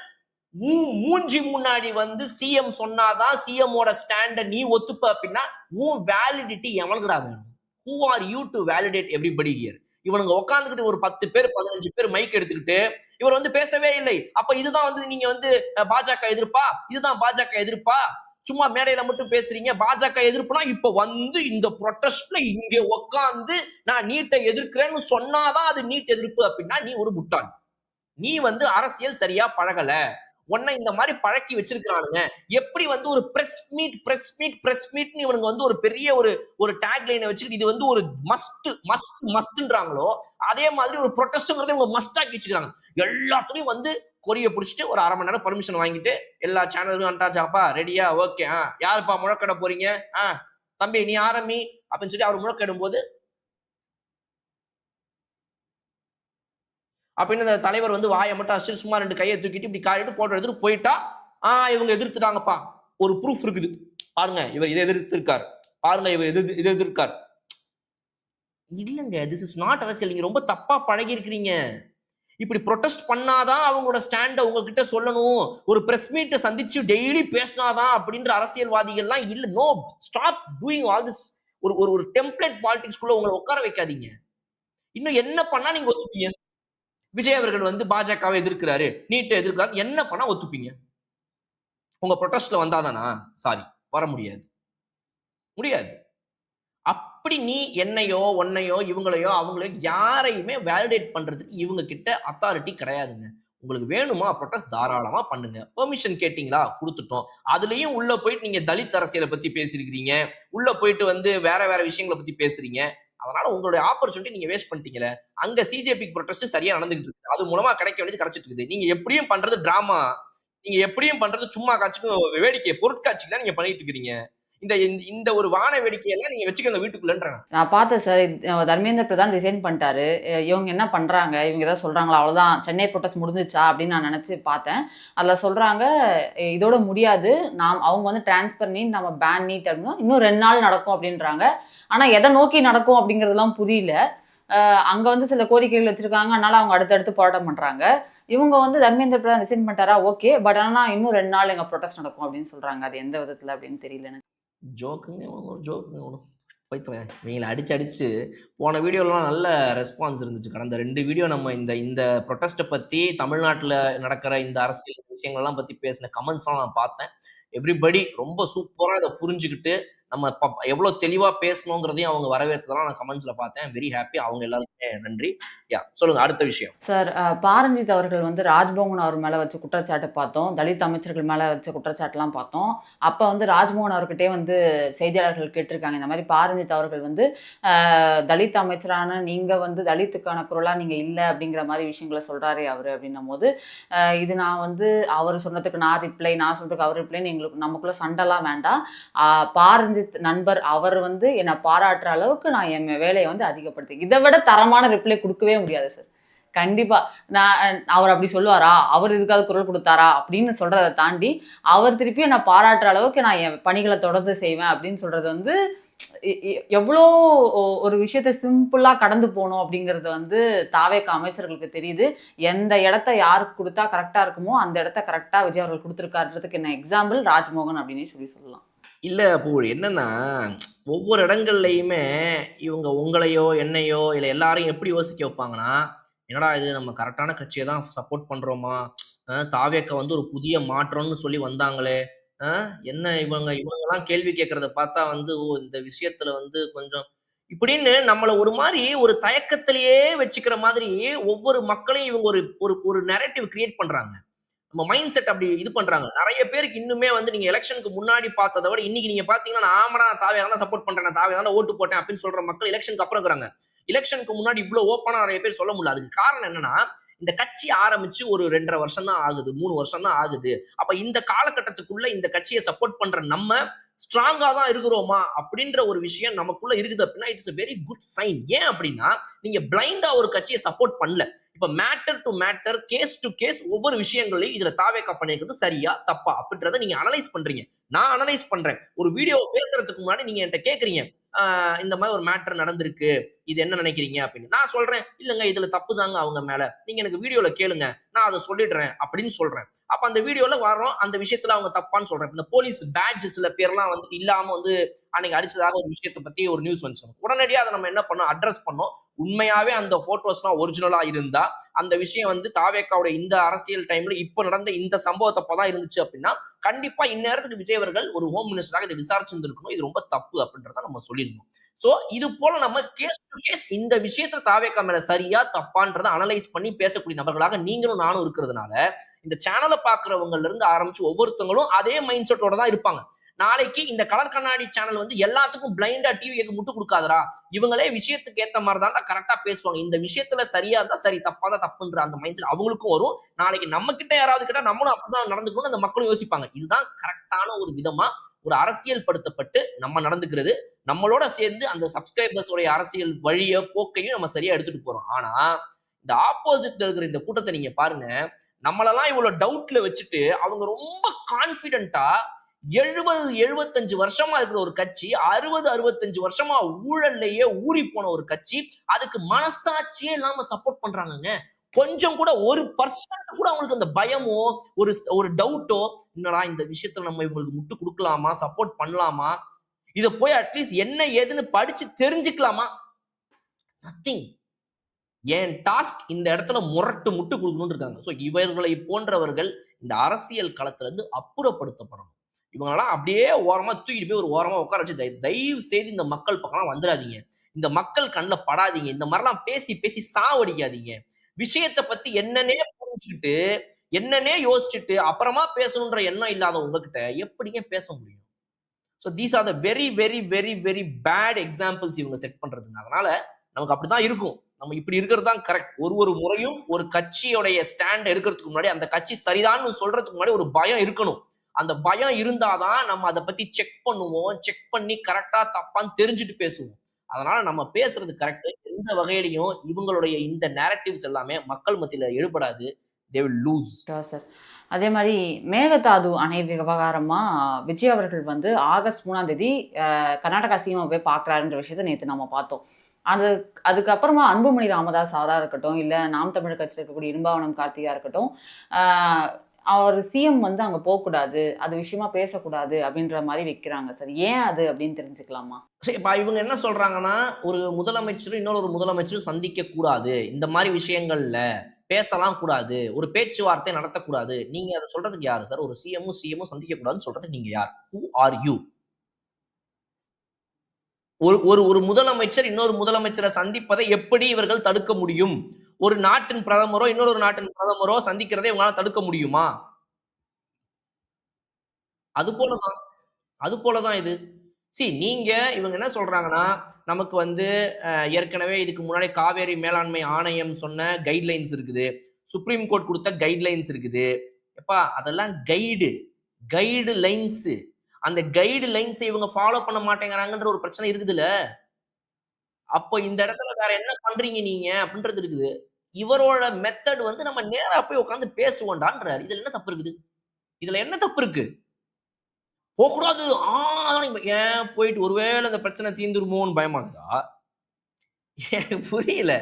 மூஞ்சி முன்னாடி வந்து சிஎம் சொன்னாதான் சிஎம்மோட ஸ்டாண்ட நீ ஒத்துப்ப அப்படின்னா உன் வேலிடிட்டி எவனுக்குடா வேணும்? Who are you to validate everybody here? இவனுங்க உட்காந்துக்கிட்டு ஒரு 10 பேர் 15 பேர் மைக் எடுத்துக்கிட்டு இவர் வந்து பேசவே இல்லை. அப்ப இதுதான் வந்து நீங்க வந்து பாஜக எதிர்ப்பா, இதுதான் பாஜக எதிர்ப்பா, சும்மா மேடையில மட்டும் பேசுறீங்க. பாஜக எதிர்ப்புனா இப்ப வந்து இந்த ப்ரொட்டஸ்ட்ல இங்க உட்காந்து நான் நீட்டை எதிர்க்கிறேன்னு சொன்னாதான் அது நீட் எதிர்ப்பு அப்படின்னா நீ ஒரு முட்டாள். நீ வந்து அரசியல் சரியா பழகல. உன்னை இந்த மாதிரி பழக்கி வச்சிருக்கானுங்க. எப்படி வந்து ஒரு பிரஸ் மீட்னு இவனுங்க வந்து ஒரு பெரிய ஒரு டேக் லைனை வச்சுக்கிட்டு இது வந்து ஒரு மஸ்ட்ன்றாங்களோ அதே மாதிரி ஒரு ப்ரொட்டஸ்ட்ங்கிறத இவங்க மஸ்ட் ஆக்கி வச்சுக்கிறாங்க. எல்லாத்துலயும் வந்து கொரிய பிடிச்சிட்டு ஒரு 1/2 மணி நேரம் பர்மிஷன் வாங்கிட்டு எல்லா சேனலும் வந்துட்டாச்சாப்பா ரெடியா ஓகே யாருப்பா முழக்கட போறீங்க தம்பி நீ ஆரம்பி அப்படின்னு சொல்லி அவர் முழக்கிடும் போது அப்படின்னு அந்த தலைவர் வந்து வாயை மட்டும் அடிச்சுட்டு சும்மா 2 கையை தூக்கிட்டு இப்படி காட்டிட்டு போட்டோ எடுத்துட்டு போயிட்டா இவங்க எதிர்த்துட்டாங்கப்பா. ஒரு ப்ரூஃப் இருக்குது. பாருங்க இவர் இதை எதிர்த்திருக்கார். பாருங்க இவர் இதை எதிர்க்கார். இல்லங்க திஸ் இஸ் நாட் அரசியல். நீங்க ரொம்ப தப்பா பழகி இருக்கிறீங்க. இப்படி ப்ரொடெஸ்ட் பண்ணாதான் அவங்களோட ஸ்டாண்ட உங்ககிட்ட சொல்லணும். ஒரு பிரஸ் மீட்டை சந்திச்சு டெய்லி பேசினாதான் அப்படின்ற அரசியல்வாதிகள்லாம் இல்ல. No stop doing all this. ஒரு ஒரு டெம்ப்ளேட் பாலிடிக்ஸ்குள்ள உங்களை உட்கார வைக்காதீங்க. இன்னும் என்ன பண்ணா நீங்க ஒத்துப்பீங்க? விஜய் அவர்கள் வந்து பாஜகவை எதிர்க்கிறாரு, நீட்டை எதிர்க்கிறாரு, என்ன பண்ணா ஒத்துப்பீங்க? உங்க ப்ரொடெஸ்ட்ல வந்தாதானா? சாரி, வர முடியாது. முடியாது. அப்படி நீ என்னையோ, உன்னையோ, இவங்களையோ, அவங்களையோ யாரையுமே வேலிடேட் பண்றதுக்கு இவங்க கிட்ட அத்தாரிட்டி கிடையாதுங்க. உங்களுக்கு வேணுமா ப்ரொடெஸ்ட் தாராளமா பண்ணுங்க. பெர்மிஷன் கேட்டீங்களா? குடுத்துட்டோம். அதுலயும் உள்ள போயிட்டு நீங்க தலித் அரசியலை பத்தி பேசியிருக்கிறீங்க. உள்ள போயிட்டு வந்து வேற வேற விஷயங்களை பத்தி பேசுறீங்க. அதனால உங்களுடைய ஆப்பர்ச்சுனிட்டி நீங்க வேஸ்ட் பண்ணிட்டீங்கல. அங்க சிஜேபி ப்ரொடெஸ்ட் சரியா நடந்துகிட்டு இருக்கு. அது மூலமா கிடைக்க வேண்டியது கிடைச்சிட்டு இருக்குது. நீங்க எப்படியும் பண்றது டிராமா. நீங்க எப்படியும் பண்றது சும்மா காட்சிக்கும் வேடிக்கை பொருட்காட்சிக்கு தான் நீங்க பண்ணிட்டு இருக்கிறீங்க. இந்த இந்த ஒரு வான வேடிக்கையெல்லாம் நீங்க வச்சுக்கோங்க வீட்டுக்குள்ளன்றேன். நான் பார்த்தேன் சார். தர்மேந்திர பிரதான் ரிசைன் பண்ணிட்டாரு. இவங்க என்ன பண்றாங்க? இவங்க ஏதாவது சொல்றாங்களா? அவ்வளோதான் சென்னை ப்ரொடெஸ்ட் முடிஞ்சுச்சா? அப்படின்னு நான் நினைச்சு பார்த்தேன். அதில சொல்றாங்க, இதோட முடியாது. அவங்க வந்து ட்ரான்ஸ்ஃபர் நீட் நம்ம பேன் நீட் அப்படின்னா இன்னும் 2 நாள் நடக்கும் அப்படின்றாங்க. ஆனா எதை நோக்கி நடக்கும் அப்படிங்கிறதெல்லாம் புரியல. அங்க வந்து சில கோரிக்கைகள் வச்சிருக்காங்க. அதனால அவங்க அடுத்தடுத்து போராட்டம் பண்றாங்க. இவங்க வந்து தர்மேந்திர பிரதான் ரிசைன் பண்ணிட்டாரா? ஓகே. பட் ஆனா இன்னும் 2 நாள் எங்க ப்ரொடெஸ்ட் நடக்கும் அப்படின்னு சொல்றாங்க. அது எந்த விதத்தில அப்படின்னு தெரியல எனக்கு. ஜோக்குங்க போய்த்தவன் இவங்களை அடிச்சு அடிச்சு போன வீடியோலாம் நல்ல ரெஸ்பான்ஸ் இருந்துச்சு. கடந்த 2 வீடியோ நம்ம இந்த இந்த ப்ரொட்டஸ்ட்டை பத்தி தமிழ்நாட்டில் நடக்கிற இந்த அரசியல் விஷயங்கள்லாம் பத்தி பேசின கமெண்ட்ஸ்லாம் நான் பார்த்தேன். எவ்ரிபடி ரொம்ப சூப்பரா இதை புரிஞ்சுக்கிட்டு நம்ம எவ்வளவு தெளிவா பேசணுங்கிறதையும் அவங்க வரவேற்றதெல்லாம் நான் கமெண்ட்ஸ்ல பார்த்தேன். Very happy. அவங்க எல்லாருக்குமே நன்றி. சொல்லுங்க அடுத்த விஷயம். சார், பாரஞ்சித் அவர்கள் வந்து ராஜ்மோகன் அவர் மேல வச்ச குற்றச்சாட்டு பார்த்தோம். தலித் அமைச்சர்கள் மேல வச்ச குற்றச்சாட்டுலாம் பார்த்தோம். அப்ப வந்து ராஜ்மோகன் அவர்கிட்டயே வந்து செய்தியாளர்கள் கேட்டிருக்காங்க. இந்த மாரி பாரஞ்சித் அவர்கள் வந்து தலித் அமைச்சரான நீங்க வந்து தலித்துக்கான குரலா நீங்க இல்ல அப்படிங்கிற மாரி விஷயங்கள சொல்றாரே அவரு அப்படின்னும்போது, இது நான் வந்து அவர் சொன்னதுக்கு நான் ரிப்ளை, நான் சொன்னதுக்கு அவர் ரிப்ளைன்னு எங்களுக்கு நமக்குள்ள சண்டைலாம் வேண்டாம். பாரஞ்சித் நண்பர் அவர் வந்து என்ன பாராட்டுற அளவுக்கு நான் என் வேலையை வந்து அதிகப்படுத்தி இதை விட தரமான ரிப்ளை கொடுக்கவே முடியாது சார். கண்டிப்பா. நான் அவர் அப்படி சொல்லுவாரா? அவர் இதுக்காவது குரல் கொடுத்தாரா? அப்படின்னு சொல்றத தாண்டி, அவர் திருப்பியும் நான் பாராட்டுற அளவுக்கு நான் என் பணிகளை தொடர்ந்து செய்வேன் அப்படின்னு சொல்றது வந்து எவ்வளோ ஒரு விஷயத்த சிம்பிளா கடந்து போகணும் அப்படிங்கிறது வந்து தாவேக அமைச்சர்களுக்கு தெரியுது. எந்த இடத்த யாருக்கு கொடுத்தா கரெக்டா இருக்குமோ அந்த இடத்த கரெக்டா விஜய் அவர்கள் கொடுத்துருக்காருன்றதுக்கு என்ன எக்ஸாம்பிள் ராஜ்மோகன் அப்படின்னே சொல்லலாம். இல்ல அப்போ என்னன்னா, ஒவ்வொரு இடங்கள்லயுமே இவங்க உங்களையோ, என்னையோ இல்ல எல்லாரையும் எப்படி யோசிக்க வைப்பாங்கன்னா, என்னடா இது நம்ம கரெக்டான கட்சிய தான் சப்போர்ட் பண்றோமா? தாவேக்கா வந்து ஒரு புதிய மாற்றம்னு சொல்லி வந்தாங்களே! அ என்ன இவங்கலாம் கேள்வி கேட்கிறத பார்த்தா வந்து, ஓ! இந்த விஷயத்துல வந்து கொஞ்சம் இப்படின்னு நம்மள ஒரு மாரி ஒரு தயக்கத்திலேயே வச்சுக்கிற மாதிரி ஒவ்வொரு மக்களையும் இவங்க ஒரு ஒரு ஒரு நரேட்டிவ் கிரியேட் பண்றாங்க. நம்ம மைண்ட் செட் அப்படி இது பண்றாங்க. நெறைய பேருக்கு இன்னுமே வந்து நீங்க எலக்ஷனுக்கு முன்னாடி பார்த்தத விட, இன்னைக்கு நீங்க பார்த்தீங்கன்னா, நான் ஆமாடா நான் தாவேக்கு தான் சப்போர்ட் பண்றேன். நான் தாவேக்கு தான் ஓட்டு போட்டேன் அப்படின்னு சொல்ற மக்கள் எலக்ஷனுக்கு அப்புறம் இருக்கிறாங்க. எலக்ஷனுக்கு முன்னாடி இவ்ளோ ஓப்பனா நெறைய பேர் சொல்ல முடியல. அதுக்கு காரணம் என்னன்னா, இந்த கட்சி ஆரம்பிச்சு ஒரு 2 1/2 வருஷம் தான் ஆகுது. 3 வருஷம் தான் ஆகுது. அப்ப இந்த காலகட்டத்துக்குள்ள இந்த கட்சிய சப்போர்ட் பண்ற நம்ம, ஸ்ட்ராங்கா தான் இருக்கிறோமா? அப்படின்ற ஒரு விஷயம் நமக்குள்ள இருக்குது அப்படின்னா, it's a very good sign. ஏன் அப்படின்னா, நீங்க பிளைண்டா ஒரு கட்சிய சப்போர்ட் பண்ணல. இப்ப matter to matter, case to case ஒவ்வொரு விஷயங்களையும் இதுல தாவேக்கா பண்ணியிருக்கிறது சரியா? தப்பா? அப்படின்றத நீங்க அனலைஸ் பண்றீங்க. நான் அனலைஸ் பண்றேன். ஒரு வீடியோ பேசுறதுக்கு முன்னாடி நீங்க என்ட்ட கேட்கிறீங்க. இந்த மாரி ஒரு மேட்டர் நடந்திருக்கு. இது என்ன நினைக்கிறீங்க? அப்படின்னு. நான் சொல்றேன், "இல்லங்க இதுல தப்பு தாங்க அவங்க மேல. நீங்க எனக்கு வீடியோல கேளுங்க. நான் அத சொல்லிடுறேன்." அப்படின்னு சொல்றேன். அப்ப அந்த வீடியோல வர்றோம். அந்த விஷயத்துல அவங்க தப்பான்னு சொல்றேன். இந்த போலீஸ் பேட்ஜ் சில பேர்லாம் வந்துட்டு இல்லாம வந்து அன்னைக்கு அடிச்சதாக ஒரு விஷயத்த பத்தி ஒரு நியூஸ் வந்துச்சு. உடனடியா அத நம்ம என்ன பண்ணோம்? அட்ரஸ் பண்ணோம். உண்மையாவே அந்த போட்டோஸ்லாம் ஒரிஜினலா இருந்தா, அந்த விஷயம் வந்து தாவேக்காவோட இந்த அரசியல் டைம்ல இப்ப நடந்த இந்த சம்பவத்தப்ப தான் இருந்துச்சு அப்படின்னா, கண்டிப்பா இந்நேரத்துக்கு விஜய் அவர்கள் ஒரு ஹோம் மினிஸ்டராக இத விசாரிச்சிருந்திருக்கணும். இது ரொம்ப தப்பு அப்படின்றத நம்ம சொல்லியிருந்தோம். சோ, இது போல நம்ம கேஸ் டு கேஸ் இந்த விஷயத்துல தாவேக்கா மேல சரியா, தப்பான்றத அனலைஸ் பண்ணி பேசக்கூடிய நபர்களாக நீங்களும் நானும் இருக்கிறதுனால, இந்த சேனல பார்க்கிறவங்கள்ல இருந்து ஆரம்பிச்சு ஒவ்வொருத்தவங்களும் அதே மைண்ட் செட்டோட தான் இருப்பாங்க. நாளைக்கு இந்த கலர் கண்ணாடி சேனல் வந்து எல்லாத்துக்கும் பிளைண்டா டிவிக்கு முட்டு குடுக்காதடா. இவங்களே விஷயத்துக்கு ஏத்த மாரி தான்டா கரெக்ட்டா பேசுவாங்க. இந்த விஷயத்துல சரியா இருந்தா சரி, தப்பா இருந்தா தப்புன்ற அந்த மைண்ட் செட் அவங்களுக்கும் வரும். நாளைக்கு நம்ம கிட்ட யாராவது கேட்டா நம்மளும் அப்படிதான் நடந்துக்கணும்னு அந்த மக்களும் யோசிப்பாங்க. இதுதான் கரெக்ட்டான ஒரு விதமா ஒரு அரசியல் படுத்தப்பட்டு நம்ம நடந்துக்கிறது. நம்மளோட சேர்ந்து அந்த சப்ஸ்கிரைபர்ஸ் உடைய அரசியல் வழிய, போக்கையும் நம்ம சரியா எடுத்துட்டு போறோம். ஆனா, இந்த ஆப்போசிட்ல இருக்கிற இந்த கூட்டத்த நீங்க பாருங்க. நம்மளலாம் இவ்வளவு டவுட்ல வச்சுட்டு, அவங்க ரொம்ப கான்ஃபிடென்ட்டா 70, 75 வருஷமா இருக்கிற ஒரு கட்சி, 60, 65 வருஷமா ஊழல்லயே ஊறிப்போன ஒரு கட்சி, அதுக்கு மனசாட்சியே இல்லாம சப்போர்ட் பண்றாங்கங்க. கொஞ்சம் கூட 1% கூட அவங்களுக்கு அந்த பயமோ, ஒரு டவுட்டோ, என்னடா இந்த விஷயத்துல நம்ம இவங்களுக்கு முட்டு குடுக்கலாமா? சப்போர்ட் பண்ணலாமா? இத போய் அட்லீஸ்ட் என்ன ஏதுன்னு படிச்சு தெரிஞ்சுக்கலாமா? நத்திங். என் டாஸ்க் இந்த இடத்துல முட்டு குடுக்கணும்னு இருக்காங்க. சோ இவர்களை போன்றவர்கள் இந்த அரசியல் களத்துல இருந்து அப்புறப்படுத்தப்படணும். இவங்களலாம் அப்படியே ஓரமா தூக்கிட்டு போய் ஒரு ஓரமா உட்கார வச்சு தயவு செய்து இந்த மக்கள் பக்கம்லாம் வந்துராதீங்க. இந்த மக்கள் கண்ல படாதீங்க. இந்த மாரிலாம் பேசி பேசி சாவடிக்காதீங்க. விஷயத்த பத்தி என்னன்னே புரிஞ்சுகிட்டு, என்னன்னே யோசிச்சுட்டு, அப்புறமா பேசணுன்ற எண்ணம் இல்லாத உங்ககிட்ட எப்படிங்க பேச முடியும்? So these are the very, very, very, very bad examples இவங்க செட் பண்றதுங்க. அதனால நமக்கு அப்படித்தான் இருக்கும். நம்ம இப்படி இருக்கிறது தான் கரெக்ட். ஒரு முறையும் ஒரு கட்சியோடைய ஸ்டாண்ட் எடுக்கிறதுக்கு முன்னாடி, அந்த கட்சி சரிதான்னு சொல்றதுக்கு முன்னாடி ஒரு பயம் இருக்கணும். அந்த பயம் இருந்தா தான் நம்ம அத பத்தி செக் பண்ணுவோம். செக் பண்ணி கரெக்ட்டா, தப்பான்னு தெரிஞ்சுட்டு பேசுவோம். அதனால நம்ம பேசுறது கரெக்ட். எந்த வகையிலயும் இவங்களுடைய இந்த நேரேட்டிவ்ஸ் எல்லாமே மக்கள் மத்தியில எடுபடாது. They will lose. Sure sir. அதே மாரி மேகதாது அணை விவகாரமா விஜய் அவர்கள் வந்து ஆகஸ்ட் 3ஆம் தேதி கர்நாடகா சிஎம்ம போய் பார்க்குறாருன்ற விஷயத்த நேத்து நம்ம பார்த்தோம். அது அதுக்கப்புறமா அன்புமணி ராமதாஸ் அவரா இருக்கட்டும், இல்ல நாம் தமிழர் கட்சியில இருக்கக்கூடிய இடும்பாவனம் கார்த்திகா இருக்கட்டும், ஆ அவர் சிஎம் வந்து அங்க போக்கூடாது, அது விஷயமா பேசக்கூடாது அப்படின்ற மாரி வைக்கிறாங்க சார். ஏன் அது அப்படின்னு தெரிஞ்சுக்கலாமா? சரி, இப்ப இவங்க என்ன சொல்றாங்கன்னா, ஒரு முதலமைச்சரும், இன்னொரு முதலமைச்சரும் சந்திக்கக் கூடாது. இந்த மாரி விஷயங்கள்ல பேசலாம் கூடாது. ஒரு பேச்சுவார்த்தை நடத்தக்கூடாது. நீங்க அத சொல்றதுக்கு யாரு சார்? ஒரு சிஎம்மும் சந்திக்கக் கூடாதுன்னு சொல்றதுக்கு நீங்க யார்? Who are you? ஒரு ஒரு ஒரு முதலமைச்சர் இன்னொரு முதலமைச்சர சந்திப்பதை எப்படி இவர்கள் தடுக்க முடியும்? ஒரு நாட்டின் பிரதமரோ, இன்னொரு நாட்டின் பிரதமரோ சந்திக்கிறதை இவங்களால தடுக்க முடியுமா? அது போல தான். அது போல தான் இது. நீங்க இவங்க என்ன சொல்றாங்கன்னா, நமக்கு வந்து ஏற்கனவே இதுக்கு முன்னாடி காவேரி மேலாண்மை ஆணையம் சொன்ன கைட்லைன்ஸ் இருக்குது. சுப்ரீம் கோர்ட் குடுத்த கைட்லைன்ஸ் இருக்குது. எப்பா அதெல்லாம் கைடு லைன்ஸ். அந்த கைடு லைன்ஸ இவங்க ஃபாலோ பண்ண மாட்டேங்கிறாங்கன்ற ஒரு பிரச்சனை இருக்குதுல்ல. அப்போ இந்த இடத்துல வேற என்ன பண்றீங்க நீங்க? அப்படின்றது இருக்குது. இவரோட மெத்தட் வந்து நம்ம நேரா போய் உட்கார்ந்து பேசுவோம்டான்றாரு. இதுல என்ன தப்பு இருக்குது? இதுல என்ன தப்பு இருக்கு? போக்கூடாது. அதெல்லாம் ஏன் போயிட்டு ஒருவேள இந்த பிரச்சனை தீர்ந்துருமோன்னு பயமா இருக்குதா? எனக்கு புரியல.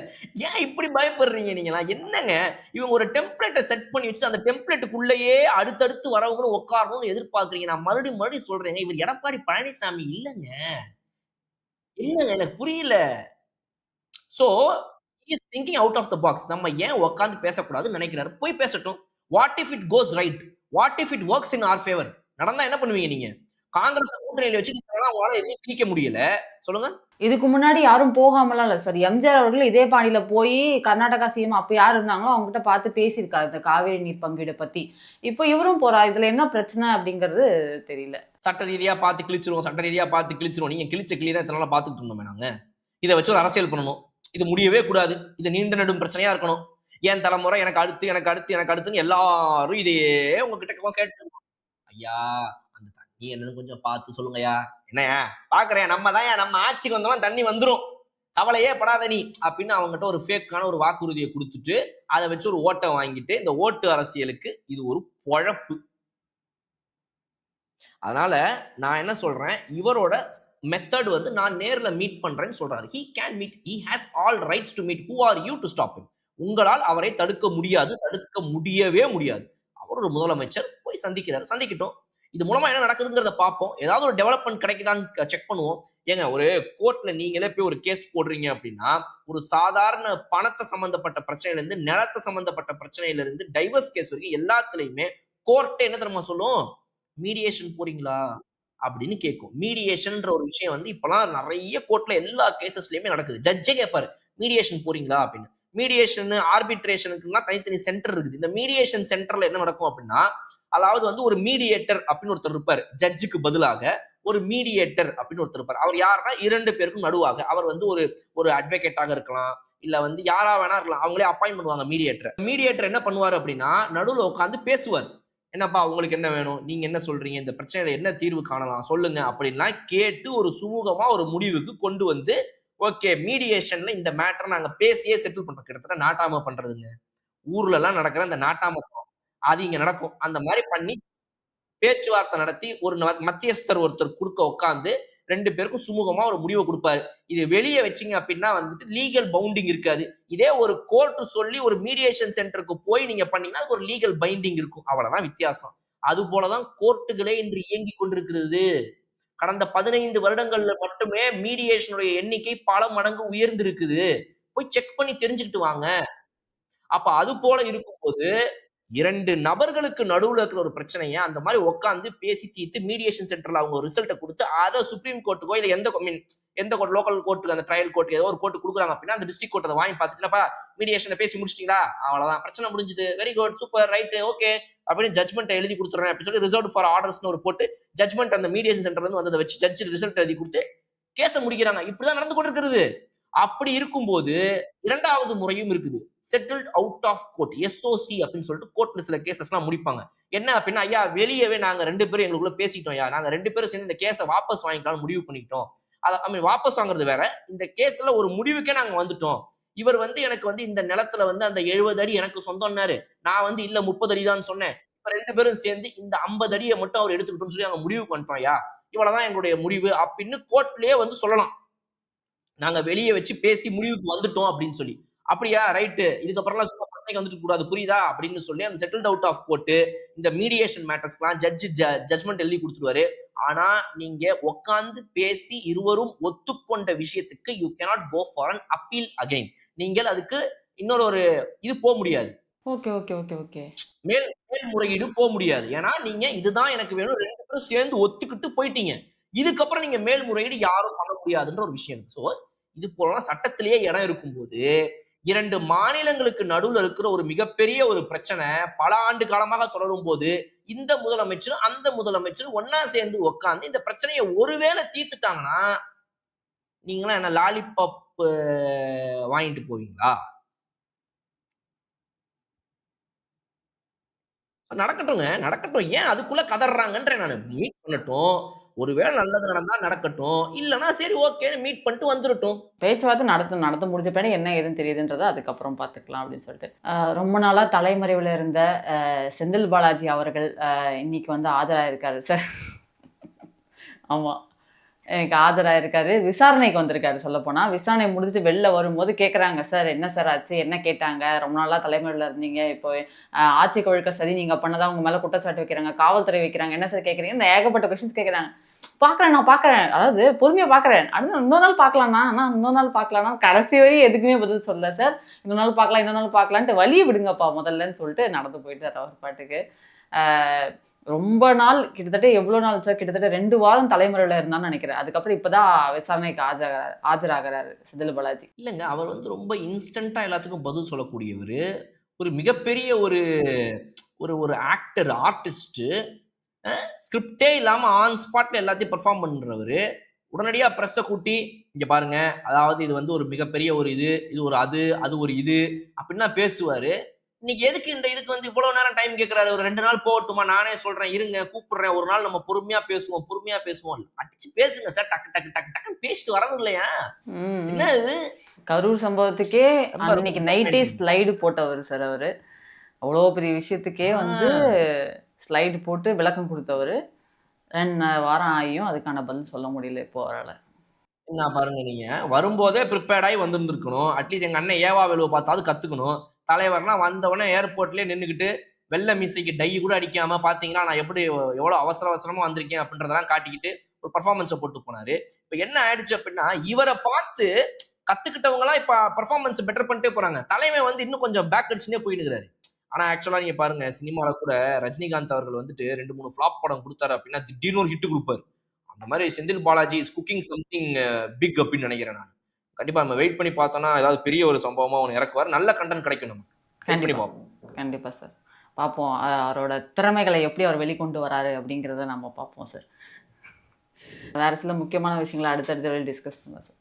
ஏன் இப்படி பயப்படுறீங்க நீங்கலாம்? என்னங்க? இவங்க ஒரு டெம்ப்ளேட்ட செட் பண்ணி வச்சுட்டு, அந்த டெம்ப்ளேட்டுக்குள்ளயே அடுத்தடுத்து வரவங்களும் உட்காரணும்னு எதிர்பார்க்கிறீங்க. நான் மறுபடியும் சொல்றேங்க. இவர் எடப்பாடி பழனிசாமி இல்லங்க. எனக்கு புரியல. So, he is thinking out of the box. நம்ம ஏன் உட்கார்ந்து பேசக்கூடாதுன்னு நெனைக்கிறாரு. போய் பேசட்டும். What if it goes right, what if it works in our favour, நடந்தா என்ன பண்ணுவீங்க நீங்க? காங்கிரஸ் கூட்டணியில வச்சு உங்களால எதையும் கிழிக்க முடியல, சொல்லுங்க. இதுக்கு முன்னாடி யாரும் போகாமலாம் இல்லை சார். எம்ஜிஆர் அவர்கள் இதே பாணியில போய் கர்நாடகா சிஎம் அப்போ யார் இருந்தாங்களோ அவங்ககிட்ட பார்த்து பேசியிருக்காரு இந்த காவேரி நீர் பங்கீடு பத்தி. இப்போ இவரும் போறார். இதுல என்ன பிரச்சனை அப்படிங்கிறது தெரியல. சட்ட ரீதியா பார்த்து கிழிச்சிருவோம், சட்ட ரீதியா பார்த்து கிழிச்சிருவோம். நீங்க கிழிச்ச கிளி தான் இத்தனை பார்த்துட்டு இருந்தோமே நாங்க. இதை வச்சு ஒரு அரசியல் பண்ணணும். இது முடியவே கூடாது. இது நீண்ட நெடும் பிரச்சனையா இருக்கணும். ஏன் தலைமுறை எனக்கு அடுத்து எனக்கு அடுத்து எனக்கு அடுத்துன்னு எல்லாரும் இதையே உங்ககிட்ட கேட்டு, ஐயா அந்த தண்ணி என்னன்னு கொஞ்சம் பார்த்து சொல்லுங்கய்யா. என்னையா பாக்குறேன், நம்ம தான் நம்ம ஆட்சிக்கு வந்தோம்னா தண்ணி வந்துரும், கவலையே படாத நீ அப்படின்னு அவங்ககிட்ட ஒரு ஃபேக்கான ஒரு வாக்குறுதியை கொடுத்துட்டு அதை வச்சு ஒரு ஓட்டை வாங்கிட்டு, இந்த ஓட்டு அரசியலுக்கு இது ஒரு பொழப்பு. அதனால நான் என்ன சொல்றேன், இவரோட மெத்தட் வந்து நான் நேர்ல மீட் பண்றேன்னு சொல்றாரு. he can meet, he has all rights to meet, who are you to stop him? உங்களால் அவரை தடுக்க முடியாது, தடுக்க முடியவே முடியாது. அவர் ஒரு முதலமைச்சர், போய் சந்திக்கிறார், சந்திக்கட்டும். இது மூலமா என்ன நடக்குதுங்கிறத பார்ப்போம். ஏதாவது ஒரு டெவலப்மெண்ட் கிடைக்குதான்னு செக் பண்ணுவோம். ஏங்க ஒரு கோர்ட்ல நீங்களே போய் ஒரு கேஸ் போடுறீங்க அப்படின்னா, ஒரு சாதாரண பணத்தை சம்பந்தப்பட்ட பிரச்சனையில இருந்து, நிலத்தை சம்பந்தப்பட்ட பிரச்சனையில இருந்து, டைவர்ஸ் கேஸ் வரைக்கும் எல்லாத்துலயுமே கோர்ட் என்ன தெரியுமா சொல்லும்? மீடியேஷன் போறீங்களா அப்படின்னு கேட்கும். மீடியேஷன்ன்ற ஒரு விஷயம் வந்து இப்பெல்லாம் நிறைய கோர்ட்ல எல்லா கேசஸ்லயுமே நடக்குது. ஜட்ஜே கேட்பாரு, மீடியேஷன் போறீங்களா அப்படின்னு. மீடியேஷன் ஆர்பிட்ரேஷனுக்குலாம் தனித்தனி சென்டர் இருக்குது. இந்த மீடியேஷன் சென்டர்ல என்ன நடக்கும் அப்படின்னா, அதாவது வந்து ஒரு மீடியேட்டர் அப்படின்னு ஒருத்தர் இருப்பாரு. ஜட்ஜுக்கு பதிலாக ஒரு மீடியேட்டர் அப்படின்னு ஒருத்தர் இருப்பார். அவர் யாருன்னா 2 பேருக்கும் நடுவாக. அவர் வந்து ஒரு அட்வொகேட்டாக இருக்கலாம், இல்ல வந்து யாரா வேணா இருக்கலாம். அவங்களே அப்பாயிண்ட் பண்ணுவாங்க மீடியேட்டர். மீடியேட்டர் என்ன பண்ணுவாரு அப்படின்னா, நடுவுல உட்காந்து பேசுவார். என்னப்பா உங்களுக்கு என்ன வேணும், நீங்க என்ன சொல்றீங்க, இந்த பிரச்சனையில என்ன தீர்வு காணலாம் சொல்லுங்க அப்படின்லாம் கேட்டு ஒரு சுமூகமா ஒரு முடிவுக்கு கொண்டு வந்து, ஓகே மீடியேஷன்ல இந்த மேட்டரை நாங்க பேசியே செட்டில் பண்றோம். கிட்டத்தட்ட நாட்டாம பண்றதுங்க. ஊர்ல எல்லாம் நடக்கிற இந்த நாட்டாம அது இங்க நடக்கும். அந்த மாதிரி பண்ணி பேச்சுவார்த்தை நடத்தி ஒரு மத்தியஸ்தர் ஒருத்தர் குறுக்க உட்கார்ந்து 2 பேருக்கும் சுமூகமா ஒரு முடிவை கொடுப்பாரு. இது வெளியே வச்சீங்க அப்படின்னா வந்துட்டு லீகல் பவுண்டிங் இருக்காது. இதே ஒரு கோர்ட் சொல்லி ஒரு மீடியேஷன் சென்டருக்கு போய் நீங்க பண்ணீங்கன்னா அதுக்கு ஒரு லீகல் பைண்டிங் இருக்கும். அவ்வளவுதான் வித்தியாசம். அது போலதான் கோர்ட்டுகளே இன்று இயங்கிக் கொண்டிருக்கிறது. கடந்த 15 வருடங்கள்ல மட்டுமே மீடியேஷனுடைய எண்ணிக்கை பல மடங்கு உயர்ந்திருக்குது. போய் செக் பண்ணி தெரிஞ்சுக்கிட்டு வாங்க. அப்ப அது போல இருக்கும்போது 2 நபர்களுக்கு நடுவுல இருக்கிற ஒரு பிரச்சனைய அந்த மாதிரி உட்கார்ந்து பேசி தீர்த்து மீடியேஷன் சென்டர்ல அவங்க ஒரு ரிசல்ட்ட குடுத்து அத சுப்ரீம் கோர்ட்டுக்கோ இல்ல எந்த கோர்ட் லோக்கல் கோர்ட்டுக்கு அந்த ட்ரையல் கோர்ட் ஏதோ ஒரு கோர்ட் குடுக்குறாங்க அப்படின்னா அந்த டிஸ்ட்ரிக்ட் கோர்ட் அத வாங்கி பார்த்துட்டுப்பா மீடியேஷனை பேசி முடிச்சிட்டீங்களா, அவ்வளவுதான் பிரச்சனை முடிஞ்சது, very good super right okay அப்படின்னு ஜட்மெண்ட் எழுதி கொடுத்துறேன் அப்படின்னு சொல்லி ரிசர்வ் ஃபார் ஆர்டர்ஸ்னு ஒரு போட்டு ஜட்மெண்ட் அந்த மீடியேஷன் சென்டர்ல இருந்து வந்ததை வச்சு ஜட்ஜ் ரிசல்ட் எழுதி கொடுத்து கேஸ முடிக்கிறாங்க. இப்படிதான் நடந்து கொண்டிருக்கிறது. அப்படி இருக்கும்போது 2வது முறையும் இருக்குது. Settled out of court, SOC அப்படின்னு சொல்லிட்டு கோர்ட்ல சில கேசஸ்லாம் முடிப்பாங்க. என்ன அப்படின்னா, ஐயா வெளியவே நாங்க 2 பேரும் எங்களுக்குள்ள பேசிட்டோம் ஐயா, நாங்க 2 பேரும் சேர்ந்து இந்த கேஸை வாபஸ் வாங்கிக்கலாம்னு முடிவு பண்ணிட்டோம். வாபஸ் வாங்குறது வேற, இந்த கேஸ்ல ஒரு முடிவுக்கே நாங்க வந்துட்டோம். இவர் வந்து எனக்கு வந்து இந்த நிலத்துல வந்து அந்த 70 அடி எனக்கு சொந்தம்னாரு, நான் வந்து இல்ல 30 அடி தான் சொன்னேன். இப்ப 2 பேரும் சேர்ந்து இந்த 50 அடியை மட்டும் அவர் எடுத்துக்கிட்டோம்னு சொல்லி நாங்க முடிவுக்கு வந்துட்டோம் ஐயா, இவ்வளவுதான் எங்களுடைய முடிவு அப்படின்னு கோர்ட்லயே வந்து சொல்லலாம். நாங்க வெளியே வச்சு பேசி முடிவுக்கு வந்துட்டோம் அப்படின்னு சொல்லி. அப்படியா ரைட்டு, இதுக்கப்புறம்லாம் சும்மா பிரச்சனைக்கு வந்துட்டு கூடாது புரியுதா அப்படின்னு சொல்லி அந்த செட்டில்ட் அவுட் ஆஃப் கோர்ட் இந்த மீடியேஷன் மேட்டர்ஸ்க்குலாம் ஜட்ஜ்மெண்ட் எழுதி கொடுத்துருவாரு. ஆனா நீங்க உட்கார்ந்து பேசி இருவரும் ஒத்துக்கொண்ட விஷயத்துக்கு you cannot go for an appeal again. நீங்கள் அதுக்கு இன்னொரு இது போக முடியாது. ஓகே ஓகே ஓகே ஓகே மேல்முறையீடு போக முடியாது. ஏன்னா நீங்க இதுதான் எனக்கு வேணும் 2 பேரும் சேர்ந்து ஒத்துக்கிட்டு போயிட்டீங்க. இதுக்கப்புறம் நீங்க மேல்முறையீடு யாரும் பண்ண முடியாதுன்ற ஒரு விஷயம். சோ இது போல சட்டத்திலேயே இடம் இருக்கும்போது 2 மாநிலங்களுக்கு நடுவுல இருக்கிற ஒரு மிகப்பெரிய ஒரு பிரச்சனை பல ஆண்டு காலமாக தொடரும் போது இந்த முதலமைச்சர் அந்த முதலமைச்சர் ஒன்னா சேர்ந்து உட்கார்ந்து இந்த பிரச்சனையை ஒருவேளை தீர்த்துட்டாங்கன்னா நீங்களாம் என்ன லாலிபாப் வாங்கிட்டு போவீங்களா? நடக்கட்டுங்க, நடக்கட்டும். ஏன் அதுக்குள்ள கதறாங்கன்றேன் நானு. மீட் பண்ணட்டும். ஒருவேளை நல்லது நடந்தா நடக்கட்டும். இல்லன்னா சரி ஓகேன்னு மீட் பண்ணிட்டு வந்துரட்டும். பேச்சுவார்த்தை நடத்த முடிஞ்ச பின்னாடி என்ன ஏதுன்னு தெரியுதுன்றதை அதுக்கப்புறம் பார்த்துக்கலாம் அப்படின்னு சொல்லிட்டு. ரொம்ப நாளாக தலைமறைவில் இருந்த செந்தில் பாலாஜி அவர்கள் இன்னைக்கு வந்து ஆஜராயிருக்காரு சார். ஆமாம், எனக்கு ஆஜராயிருக்காரு. விசாரணைக்கு வந்திருக்காரு சொல்லப்போனால். விசாரணை முடிச்சுட்டு வெளில வரும்போது கேட்குறாங்க, சார் என்ன சார் ஆச்சு, என்ன கேட்டாங்க, ரொம்ப நாளாக தலைமையில் இருந்தீங்க, இப்போ ஆட்சி கொழுக்க சதி நீங்கள் பண்ணதான் உங்கள் மேலே குற்றச்சாட்டு வைக்கிறாங்க, காவல்துறை வைக்கிறாங்க, என்ன சார் கேட்குறீங்க, இந்த ஏகப்பட்ட கொஷின்ஸ் கேட்குறாங்க. பார்க்குறேன், நான் பார்க்குறேன், அதாவது பொறுமையாக பார்க்குறேன், அடுத்து இன்னொரு நாள் பார்க்கலாண்ணா, ஆனால் இன்னொரு நாள் பார்க்கலான்னா கடைசி வரையும் எதுக்குமே பதில் சொல்ல சார், இன்னொரு நாள் பார்க்கலாம், இன்னொரு நாள் பார்க்கலான்ட்டு வழியை விடுங்கப்பா முதல்லன்னு சொல்லிட்டு நடந்து போயிட்டார் அவர் பாட்டுக்கு. ரொம்ப நாள், கிட்டத்தட்ட எவ்வளோ நாள் சார், கிட்டத்தட்ட 2 வாரம் தலைமுறையில் இருந்தான்னு நினைக்கிறேன். அதுக்கப்புறம் இப்போதான் விசாரணைக்கு ஆஜராகிறாரு செந்தில் பாலாஜி. இல்லைங்க, அவர் வந்து ரொம்ப இன்ஸ்டண்ட்டாக எல்லாத்துக்கும் பதில் சொல்லக்கூடியவர். ஒரு மிகப்பெரிய ஒரு ஒரு ஒரு ஆக்டர், ஆர்டிஸ்ட்டு. ஸ்கிரிப்டே இல்லாமல் ஆன் ஸ்பாட்டில் எல்லாத்தையும் பெர்ஃபார்ம் பண்ணுறவர். உடனடியாக ப்ரெஸ்ஸை கூட்டி, இங்கே பாருங்க, அதாவது இது வந்து ஒரு மிகப்பெரிய ஒரு இது ஒரு அது ஒரு இது அப்படின்னா பேசுவார். இன்னைக்கு எதுக்கு இந்த இதுக்கு வந்து இவ்வளோ நேரம் டைம் கேட்குறாரு? ஒரு 2 நாள் போகட்டுமா, நானே சொல்கிறேன், இருங்க கூப்பிடுறேன், ஒரு நாள் நம்ம பொறுமையாக பேசுவோம். அடிச்சு பேசுங்க சார், டக்கு டக்கு டக்கு டக்குன்னு பேசிட்டு வரணும் இல்லையா? என்ன இது? கரூர் சம்பவத்துக்கே அன்னைக்கு நைட்டே ஸ்லைடு போட்டவர் சார் அவர். அவ்வளோ பெரிய விஷயத்துக்கே வந்து ஸ்லைடு போட்டு விளக்கம் கொடுத்தவர். 2 வாரம் ஆகியும் அதுக்கான பதில் சொல்ல முடியல இப்போ அவரால். என்ன பாருங்க, நீங்க வரும்போதே ப்ரிப்பேர்டாகி வந்திருந்துருக்கணும். அட்லீஸ்ட் எங்க அண்ணன் ஏவா வேலுவை பார்த்தாவது கத்துக்கணும். தலைவர்னா வந்தவொடனே ஏர்போர்ட்லயே நின்றுக்கிட்டு வெள்ளை மீசைக்கு டை கூட அடிக்காம, பாத்தீங்களா நான் எப்படி எவ்வளவு அவசரமா வந்திருக்கேன் அப்படின்றதெல்லாம் காட்டிக்கிட்டு ஒரு பர்ஃபார்மன்ஸை போட்டு போனாரு. இப்ப என்ன ஆயிடுச்சு அப்படின்னா, இவரை பார்த்து கத்துக்கிட்டவங்க எல்லாம் இப்ப பர்ஃபார்மன்ஸ் பெட்டர் பண்ணிட்டே போறாங்க. தலைமை வந்து இன்னும் கொஞ்சம் பேக் அடிச்சுனே போயிடுறாரு. ஆனா ஆக்சுவலா நீங்க பாருங்க, சினிமால கூட ரஜினிகாந்த் அவர்கள் வந்துட்டு 2-3 ஃபிளாப் படம் கொடுத்தாரு அப்படின்னா திடீர்னு ஒரு ஹிட் கொடுப்பாரு. அந்த மாதிரி Senthil Balaji is cooking something big அப்படின்னு நினைக்கிறேன் நான். கண்டிப்பா நம்ம வெயிட் பண்ணி பார்த்தோம்னா ஏதாவது பெரிய ஒரு சம்பவமா ஒன்று இறக்குவார். நல்ல கண்டென்ட் கிடைக்கும் நமக்கு. கண்டிப்பா சார் பார்ப்போம். அவரோட திறமைகளை எப்படி அவர் வெளிக்கொண்டு வராரு அப்படிங்கிறத நம்ம பார்ப்போம் சார். வேறு சில முக்கியமான விஷயங்களை அடுத்தடுத்த டிஸ்கஸ் பண்ணலாம் சார்.